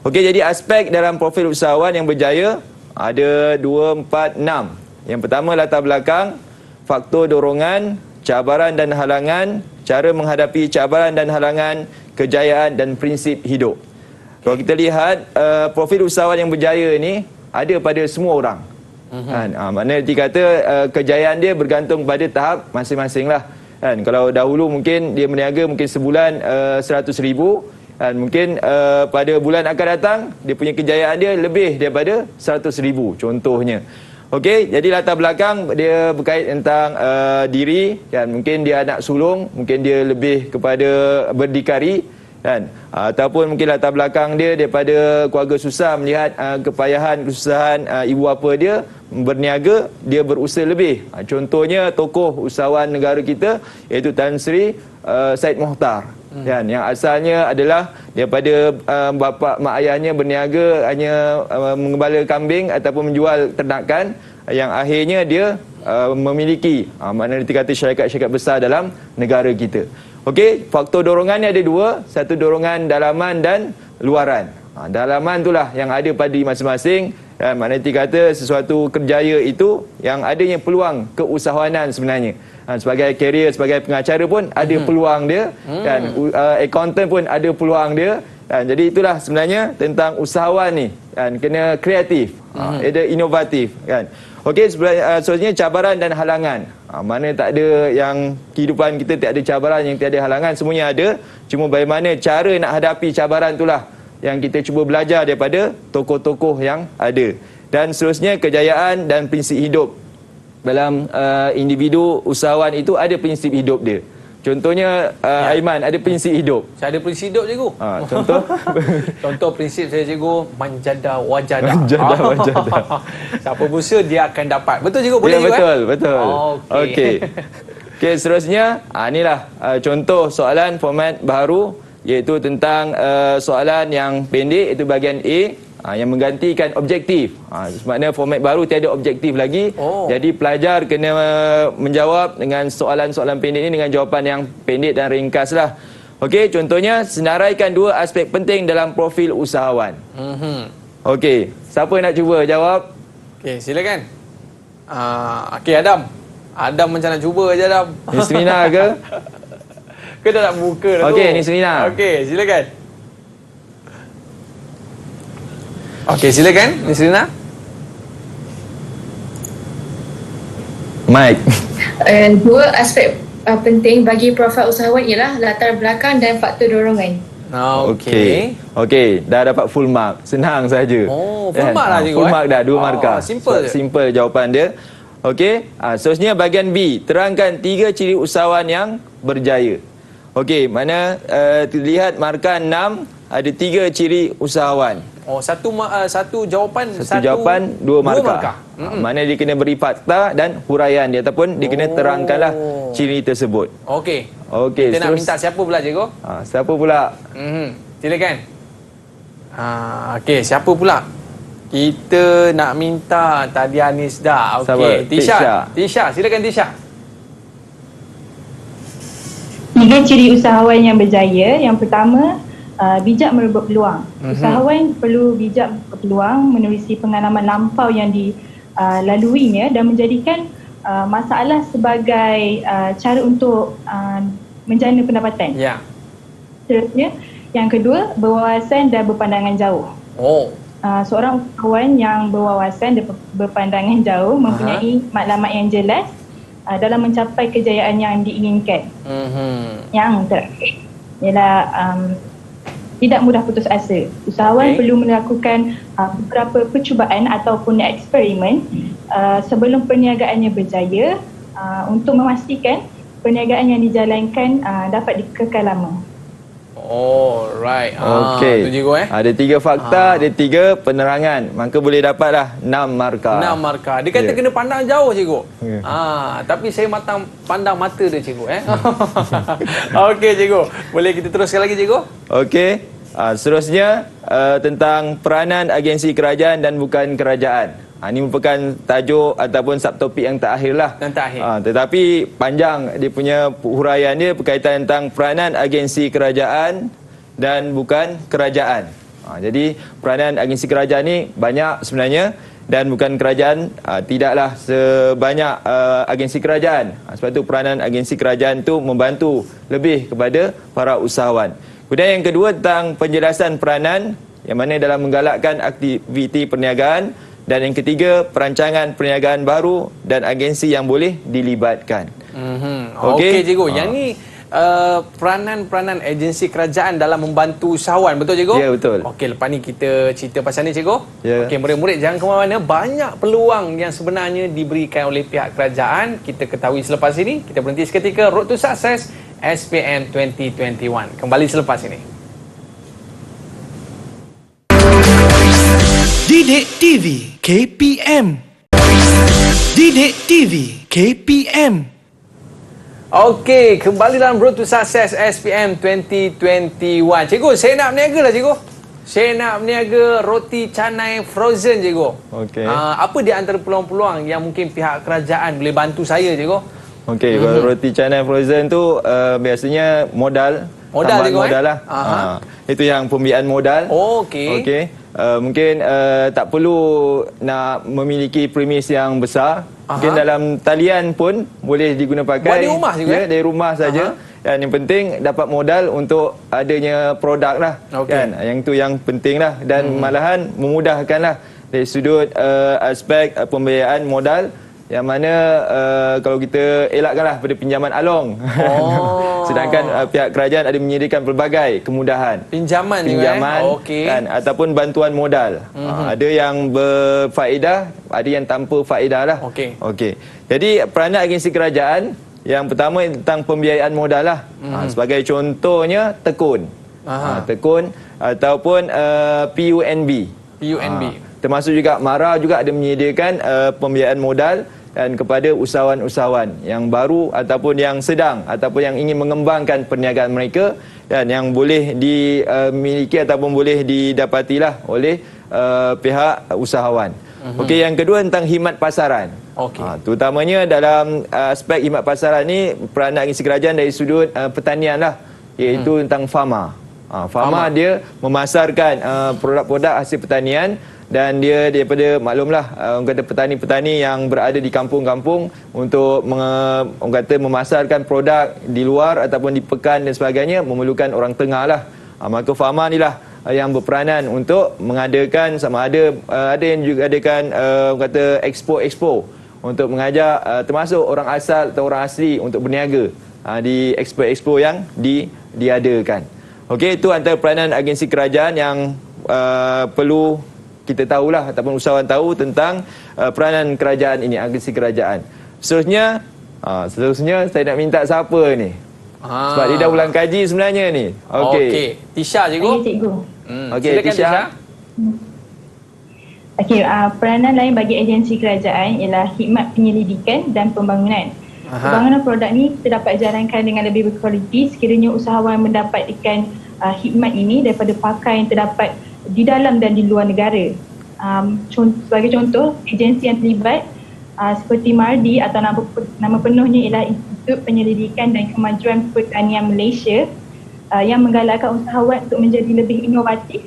Okey, jadi aspek dalam profil usahawan yang berjaya ada 2, 4, 6. Yang pertama, latar belakang, faktor dorongan, cabaran dan halangan, cara menghadapi cabaran dan halangan, kejayaan dan prinsip hidup. Kalau kita lihat profil usahawan yang berjaya ni ada pada semua orang. Maknanya dikata kejayaan dia bergantung pada tahap masing-masing lah. Kalau dahulu mungkin dia berniaga mungkin sebulan 100,000, dan mungkin pada bulan akan datang dia punya kejayaan dia lebih daripada 100,000 contohnya. Okey, jadi latar belakang dia berkait tentang diri, dan mungkin dia anak sulung, mungkin dia lebih kepada berdikari, kan, ataupun mungkin latar belakang dia daripada keluarga susah, melihat kepayahan, kesusahan ibu bapa dia berniaga, dia berusaha lebih. Contohnya tokoh usahawan negara kita iaitu Tan Sri Syed Mohtar, kan, yang asalnya adalah daripada bapa mak ayahnya berniaga hanya mengembala kambing ataupun menjual ternakan, yang akhirnya dia memiliki maknanya dikata syarikat-syarikat besar dalam negara kita. Okey, faktor dorongannya ada 2, satu dorongan dalaman dan luaran. Dalaman itulah yang ada pada masing-masing, maknanya dikata sesuatu kerjaya itu yang adanya peluang keusahawanan sebenarnya. Sebagai karier, sebagai pengacara pun ada peluang dia, dan accountant pun ada peluang dia. Jadi itulah sebenarnya tentang usahawan ni, kan, kena kreatif, ada inovatif, kan. Okey, sebenarnya cabaran dan halangan. Mana tak ada yang kehidupan kita tak ada cabaran, yang tiada halangan, semuanya ada. Cuma bagaimana cara nak hadapi cabaran itulah yang kita cuba belajar daripada tokoh-tokoh yang ada. Dan seterusnya kejayaan dan prinsip hidup. Dalam individu usahawan itu ada prinsip hidup dia. Contohnya Aiman ada prinsip hidup. Saya ada prinsip hidup, cikgu. Contoh? Contoh prinsip saya, cikgu, manjada wajada. Manjada wajada. Siapa berusaha dia akan dapat. Betul, cikgu? Boleh, ya, cikgu? Betul. Okey. Okey, seterusnya inilah contoh soalan format baru, iaitu tentang soalan yang pendek, itu bahagian A, yang menggantikan objektif. Sebabnya format baru tiada objektif lagi. Jadi pelajar kena menjawab dengan soalan-soalan pendek ini dengan jawapan yang pendek dan ringkas lah. Okey, contohnya senaraikan 2 aspek penting dalam profil usahawan. Okey, siapa nak cuba jawab? Okey, silakan. Okey, Adam. Adam macam nak cuba je, Adam. Nisrina ke? Ke dah nak buka dah tu? Okey, Nisrina. Okey, silakan. Okey, silakan, Nisrina. Mike. 2 aspek penting bagi profil usahawan ialah latar belakang dan faktor dorongan. Okey, dah dapat full mark. Senang saja. Full mark lah, cikgu. Full mark dah, 2 markah. Simple jawapan dia. Okey, seterusnya bahagian B, terangkan 3 ciri usahawan yang berjaya. Okey, mana terlihat markah 6, ada 3 ciri usahawan. Satu jawapan, jawapan, 2 markah. Mana dia kena beri fakta dan huraian dia, ataupun dia kena terangkanlah ciri tersebut. Okey. Okey, kita nak minta siapa pula, cikgu? Siapa pula? Silakan. Okey, siapa pula? Kita nak minta tadi Anisda. Okey, Tisha, silakan Tisha. 3 ciri usahawan yang berjaya. Yang pertama, bijak merebut peluang. Usahawan perlu bijak berpeluang, menerusi pengalaman lampau yang dilaluinya dan menjadikan masalah sebagai cara untuk menjana pendapatan. Ya. Seterusnya, yang kedua, berwawasan dan berpandangan jauh. Seorang usahawan yang berwawasan dan berpandangan jauh mempunyai maklumat yang jelas dalam mencapai kejayaan yang diinginkan. Yang terakhir ialah tidak mudah putus asa. Usahawan perlu melakukan beberapa percubaan ataupun eksperimen sebelum perniagaannya berjaya untuk memastikan perniagaan yang dijalankan dapat dikekal lama. Alright. Okey. Ada 3 fakta, ada 3 penerangan. Maka boleh dapatlah 6 markah. 6 markah. Dia kata kena pandang jauh, cikgu. Tapi saya pandang mata dia, cikgu. Okey, cikgu. Boleh kita teruskan lagi, cikgu? Okey. Seterusnya tentang peranan agensi kerajaan dan bukan kerajaan. Ini merupakan tajuk ataupun subtopik yang terakhir lah. Tetapi panjang dia punya huraian dia berkaitan tentang peranan agensi kerajaan dan bukan kerajaan. Jadi peranan agensi kerajaan ni banyak sebenarnya, dan bukan kerajaan tidaklah sebanyak agensi kerajaan. Sebab tu peranan agensi kerajaan tu membantu lebih kepada para usahawan. Kemudian yang kedua tentang penjelasan peranan, yang mana dalam menggalakkan aktiviti perniagaan. Dan yang ketiga, perancangan perniagaan baru dan agensi yang boleh dilibatkan. Okey, cikgu. Yang ni peranan-peranan agensi kerajaan dalam membantu usahawan. Betul, cikgu? Ya, betul. Okey, lepas ni kita cerita pasal ni, cikgu. Ya. Okey, murid-murid jangan ke mana-mana. Banyak peluang yang sebenarnya diberikan oleh pihak kerajaan. Kita ketahui selepas ini. Kita berhenti seketika. Road to Success SPM 2021. Kembali selepas ini. Didik TV KPM. Didik TV KPM. Okey, kembali dalam Road to Success SPM 2021. Cikgu, saya nak berniaga lah, cikgu. Saya nak berniaga roti canai frozen, cikgu. Okey. Apa di antara peluang-peluang yang mungkin pihak kerajaan boleh bantu saya, cikgu? Okey, roti canai frozen tu biasanya modal. Cikgu, modal lah. Itu yang pembiayaan modal. Okey. Mungkin tak perlu nak memiliki premis yang besar. Mungkin dalam talian pun boleh digunakan. Buat di rumah juga? Ya, dari rumah saja. Dan yang penting dapat modal untuk adanya produk lah. Kan? Yang itu yang penting lah. Dan malahan memudahkan lah dari sudut aspek pembiayaan modal. Yang mana kalau kita elakkanlah pada pinjaman along. Sedangkan pihak kerajaan ada menyediakan pelbagai kemudahan. Pinjaman kan, ataupun bantuan modal. Ada yang berfaedah, ada yang tanpa faedah lah. Okey. Jadi peranan agensi kerajaan Yang pertama tentang pembiayaan modal lah. Sebagai contohnya Tekun. Tekun ataupun PUNB. Termasuk juga MARA juga ada menyediakan pembiayaan modal dan kepada usahawan-usahawan yang baru ataupun yang sedang ataupun yang ingin mengembangkan perniagaan mereka dan yang boleh dimiliki ataupun boleh didapatilah oleh pihak usahawan. Okey, yang kedua tentang khidmat pasaran. Terutamanya dalam aspek khidmat pasaran ni peranan agensi kerajaan dari sudut pertanian lah, iaitu tentang farma. Farma dia memasarkan produk-produk hasil pertanian dan dia daripada maklumlah orang kata petani-petani yang berada di kampung-kampung untuk orang kata memasarkan produk di luar ataupun di pekan dan sebagainya memerlukan orang tengah lah. Maka farma ni lah yang berperanan untuk mengadakan sama ada yang juga adakan orang kata expo untuk mengajak termasuk orang asal atau orang asli untuk berniaga di expo yang diadakan. Okey, itu antara peranan agensi kerajaan yang perlu kita tahulah ataupun usahawan tahu tentang peranan kerajaan ini, agensi kerajaan. Seterusnya saya nak minta siapa ni? Sebab dia dah ulang kaji sebenarnya ni. Okey. Tisha cikgu. Cikgu. Okey, Tisha. Okey, peranan lain bagi agensi kerajaan ialah khidmat penyelidikan dan pembangunan. Pembangunan produk ni terdapat jalankan dengan lebih berkualiti sekiranya usahawan mendapatkan khidmat ini daripada pakar yang terdapat di dalam dan di luar negara. Sebagai contoh, agensi yang terlibat seperti MARDI atau nama penuhnya ialah Institut Penyelidikan dan Kemajuan Pertanian Malaysia yang menggalakkan usahawan untuk menjadi lebih inovatif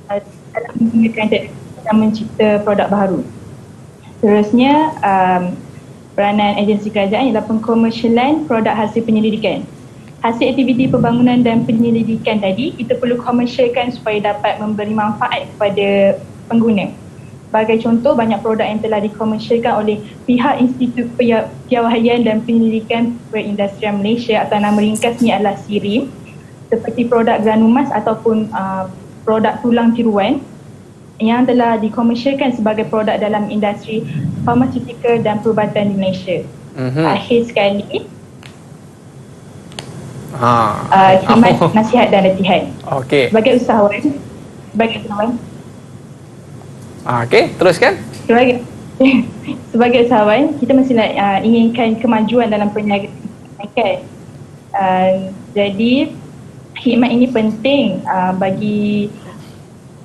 dalam menggunakan teknologi dan mencipta produk baru. Seterusnya, peranan agensi kerajaan ialah pengkomersialan produk hasil penyelidikan. Hasil aktiviti pembangunan dan penyelidikan tadi kita perlu komersialkan supaya dapat memberi manfaat kepada pengguna. Sebagai contoh, banyak produk yang telah dikomersialkan oleh pihak Institut Piawaian dan Penyelidikan Perindustrian Malaysia atau nama ringkasnya adalah SIRIM, seperti produk granumas ataupun produk tulang tiruan yang telah dikomersialkan sebagai produk dalam industri farmaceutical dan perubatan di Malaysia. Akhir sekali, khidmat nasihat dan latihan. Okey. Sebagai usahawan, okey, teruskan. Sebagai usahawan, kita mesti inginkan kemajuan dalam perniagaan. Jadi khidmat ini penting bagi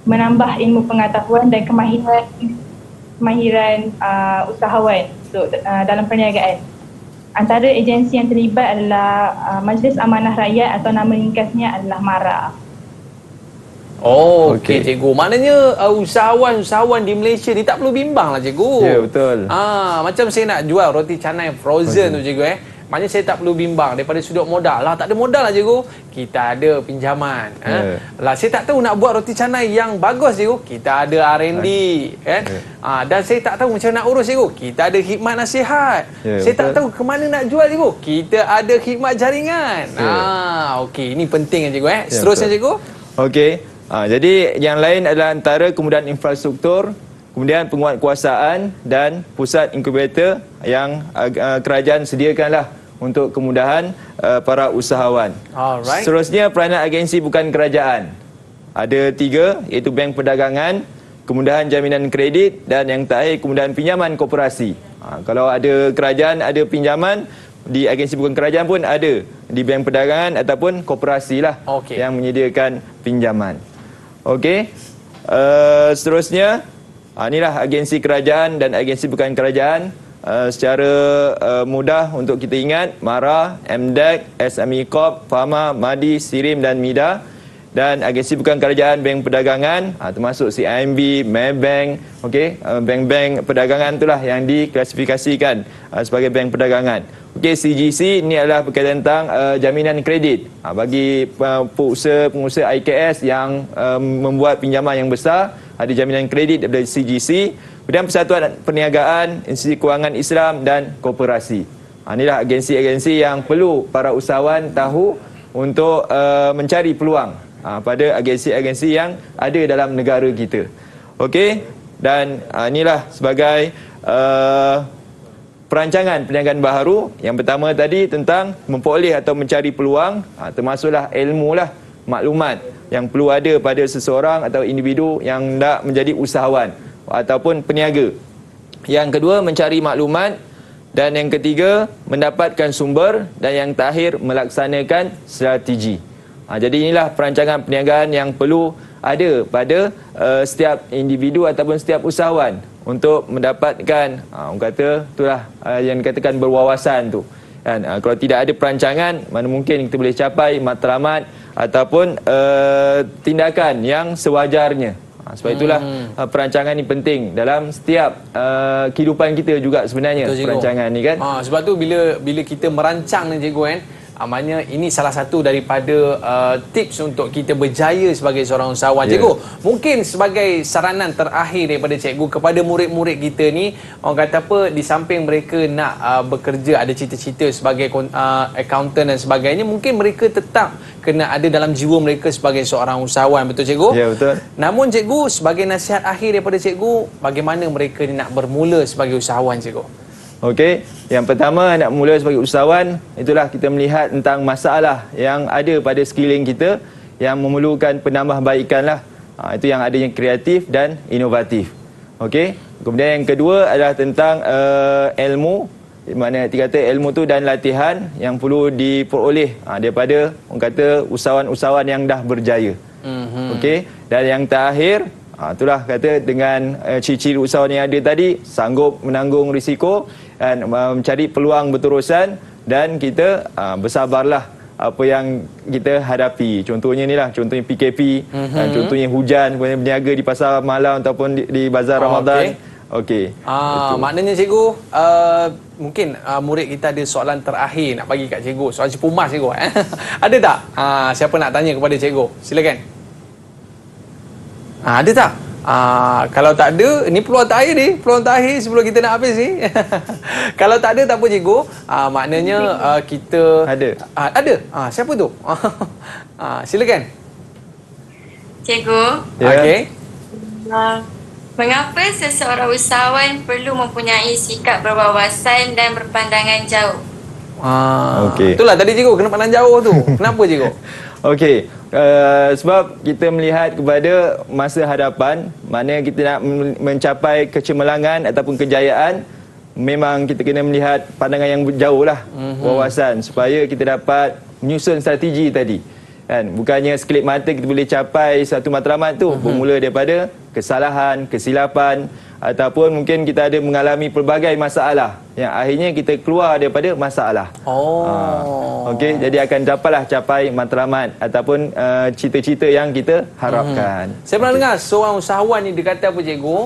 menambah ilmu pengetahuan dan kemahiran usahawan dalam perniagaan. Antara agensi yang terlibat adalah Majlis Amanah Rakyat atau nama ringkasnya adalah MARA. Okey, cikgu. Maknanya usahawan-usahawan di Malaysia ni tak perlu bimbang lah, cikgu. Ya, betul. Macam saya nak jual roti canai frozen tu, cikgu. Maknanya saya tak perlu bimbang daripada sudut modal lah. Tak ada modal lah, cikgu. Kita ada pinjaman. Lah, saya tak tahu nak buat roti canai yang bagus, cikgu. Kita ada R&D. Dan saya tak tahu macam nak urus, cikgu. Kita ada khidmat nasihat. Saya tak tahu ke mana nak jual, cikgu. Kita ada khidmat jaringan. Okey, ini penting, cikgu. Seterusnya, cikgu. Okey. Jadi yang lain adalah antara kemudahan infrastruktur, kemudian penguatkuasaan dan pusat inkubator yang kerajaan sediakanlah untuk kemudahan para usahawan. Alright. Seterusnya peranan agensi bukan kerajaan. Ada 3, iaitu bank perdagangan, kemudahan jaminan kredit dan yang terakhir kemudahan pinjaman koperasi. Kalau ada kerajaan ada pinjaman, di agensi bukan kerajaan pun ada di bank perdagangan ataupun koperasi lah yang menyediakan pinjaman. Okey. Seterusnya inilah agensi kerajaan dan agensi bukan kerajaan. Secara mudah untuk kita ingat, MARA, MDEC, SME Corp, Pharma, MADI, SIRIM dan MIDA. Dan agensi bukan kerajaan bank perdagangan termasuk CIMB, Maybank, bank-bank perdagangan itulah yang diklasifikasikan sebagai bank perdagangan. CGC ini adalah berkaitan tentang jaminan kredit bagi pengusaha IKS yang membuat pinjaman yang besar, ada jaminan kredit daripada CGC. Kemudian Persatuan Perniagaan, Institusi Kewangan Islam dan Koperasi. Inilah agensi-agensi yang perlu para usahawan tahu untuk mencari peluang pada agensi-agensi yang ada dalam negara kita. Okey, dan inilah sebagai perancangan perniagaan baharu. Yang pertama tadi tentang memperoleh atau mencari peluang, termasuklah ilmu lah, maklumat yang perlu ada pada seseorang atau individu yang nak menjadi usahawan ataupun peniaga. Yang kedua, mencari maklumat. Dan yang ketiga, mendapatkan sumber. Dan yang terakhir, melaksanakan strategi. Jadi inilah perancangan perniagaan yang perlu ada pada setiap individu ataupun setiap usahawan untuk mendapatkan, orang kata itulah yang dikatakan berwawasan tu kan. Kalau tidak ada perancangan, mana mungkin kita boleh capai matlamat ataupun tindakan yang sewajarnya. Sebab itulah perancangan ni penting dalam setiap kehidupan kita juga sebenarnya. Betul, perancangan ni kan. Sebab tu bila kita merancang ni cikgu kan, maknanya ini salah satu daripada tips untuk kita berjaya sebagai seorang usahawan. Cikgu, mungkin sebagai saranan terakhir daripada cikgu kepada murid-murid kita ni, orang kata apa, di samping mereka nak bekerja, ada cita-cita sebagai accountant dan sebagainya, mungkin mereka tetap kena ada dalam jiwa mereka sebagai seorang usahawan. Betul cikgu? Ya, betul. Namun cikgu, sebagai nasihat akhir daripada cikgu, bagaimana mereka ni nak bermula sebagai usahawan cikgu? Okey, yang pertama nak mula sebagai usahawan, itulah kita melihat tentang masalah yang ada pada sekeliling kita yang memerlukan penambahbaikan lah. Itu yang adanya kreatif dan inovatif. Okey, kemudian yang kedua adalah tentang ilmu, di mana dikata ilmu tu dan latihan yang perlu diperoleh daripada orang kata usahawan-usahawan yang dah berjaya. Okey, dan yang terakhir, itulah kata dengan ciri-ciri usahawan yang ada tadi, sanggup menanggung risiko dan mencari peluang berterusan, dan kita bersabarlah apa yang kita hadapi. Contohnya ni lah, contohnya PKP, contohnya hujan, kemudian berniaga di pasar malam ataupun di bazar Ramadan. Okey. Maknanya cikgu, mungkin murid kita ada soalan terakhir nak bagi kat cikgu, soalan cepumas cikgu. Ada tak? Siapa nak tanya kepada cikgu? Silakan. Ada tak? Kalau tak ada, ni peluang terakhir ni, peluang terakhir sebelum kita nak habis ni. Kalau tak ada, tak apa cikgu. Maknanya kita ada. Ada. Siapa tu? Silakan. Cikgu. Okey. Mengapa seseorang usahawan perlu mempunyai sikap berwawasan dan berpandangan jauh? Okey. Itulah tadi cikgu, kena pandang jauh tu. Kenapa cikgu? Okey, sebab kita melihat kepada masa hadapan, mana kita nak mencapai kecemerlangan ataupun kejayaan, memang kita kena melihat pandangan yang jauh lah, wawasan, supaya kita dapat menyusun strategi tadi. Kan? Bukannya sekelip mata kita boleh capai satu matlamat tu, bermula daripada kesalahan, kesilapan, ataupun mungkin kita ada mengalami pelbagai masalah yang akhirnya kita keluar daripada masalah. Okey, jadi akan dapatlah capai matlamat ataupun cita-cita yang kita harapkan. Saya pernah dengar seorang usahawan ni dia kata apa cikgu?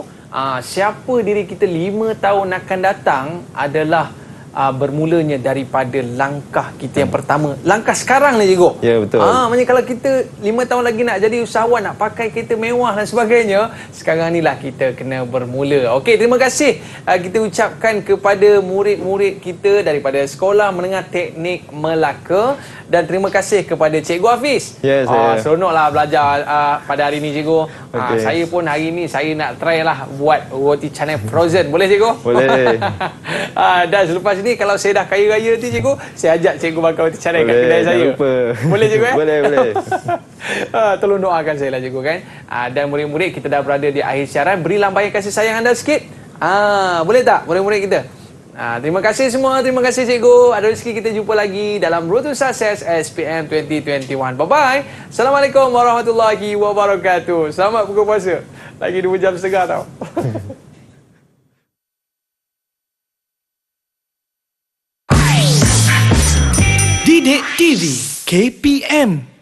Siapa diri kita 5 tahun akan datang adalah bermulanya daripada langkah kita yang pertama. Langkah sekarang ni cikgu. Ya, betul. Maksudnya kalau kita 5 tahun lagi nak jadi usahawan, nak pakai kereta mewah dan sebagainya, sekarang ni lah kita kena bermula. Okey, terima kasih kita ucapkan kepada murid-murid kita daripada Sekolah Menengah Teknik Melaka, dan terima kasih kepada Cikgu Hafiz. Ya, saya. Seronoklah belajar pada hari ni cikgu. Okay. Saya pun hari ni saya nak try lah buat roti canai frozen. Boleh cikgu? Boleh. Dan selepas ni kalau saya dah kaya raya tu cikgu, saya ajak cikgu makan roti canai kat kedai saya. Lupa. Boleh cikgu? Boleh. Tolong doakan saya lah cikgu kan. Dan murid-murid, kita dah berada di akhir siaran. Beri lambayan kasih sayang anda sikit. Boleh tak murid-murid kita? Terima kasih semua. Terima kasih cikgu. Ada rezeki kita jumpa lagi dalam Road to Success SPM 2021. Bye-bye. Assalamualaikum warahmatullahi wabarakatuh. Selamat buka puasa. Lagi 2 jam setengah tau. Didik TV KPM.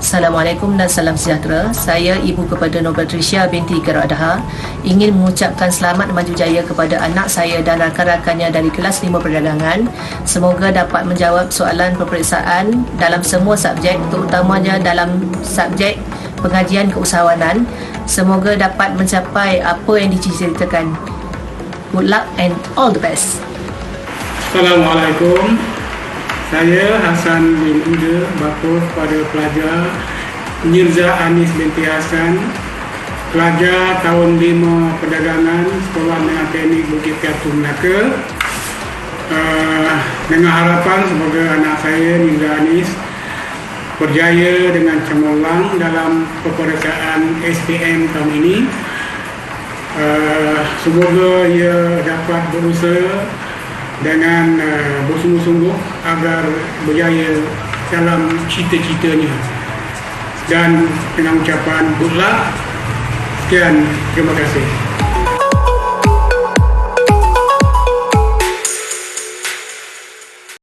Assalamualaikum dan salam sejahtera. Saya Ibu kepada Nobel Trisha binti Khairul Adha ingin mengucapkan selamat maju jaya kepada anak saya dan rakan-rakannya dari kelas 5 perdagangan. Semoga dapat menjawab soalan peperiksaan dalam semua subjek, terutamanya dalam subjek pengajian keusahawanan. Semoga dapat mencapai apa yang dicita-citakan. Good luck and all the best. Assalamualaikum. Saya Hasan bin Uda, bapa kepada pelajar Mirza Anis binti Hasan pelajar tahun 5 perdagangan Sekolah Menengah Teknik Bukit Piatu Melaka. Dengan harapan semoga anak saya Nindra Anis berjaya dengan cemerlang dalam peperiksaan SPM tahun ini. Semoga ia dapat berusaha dengan bersungguh-sungguh agar berjaya dalam cita-citanya. Dan dengan ucapan good luck, sekian, terima kasih.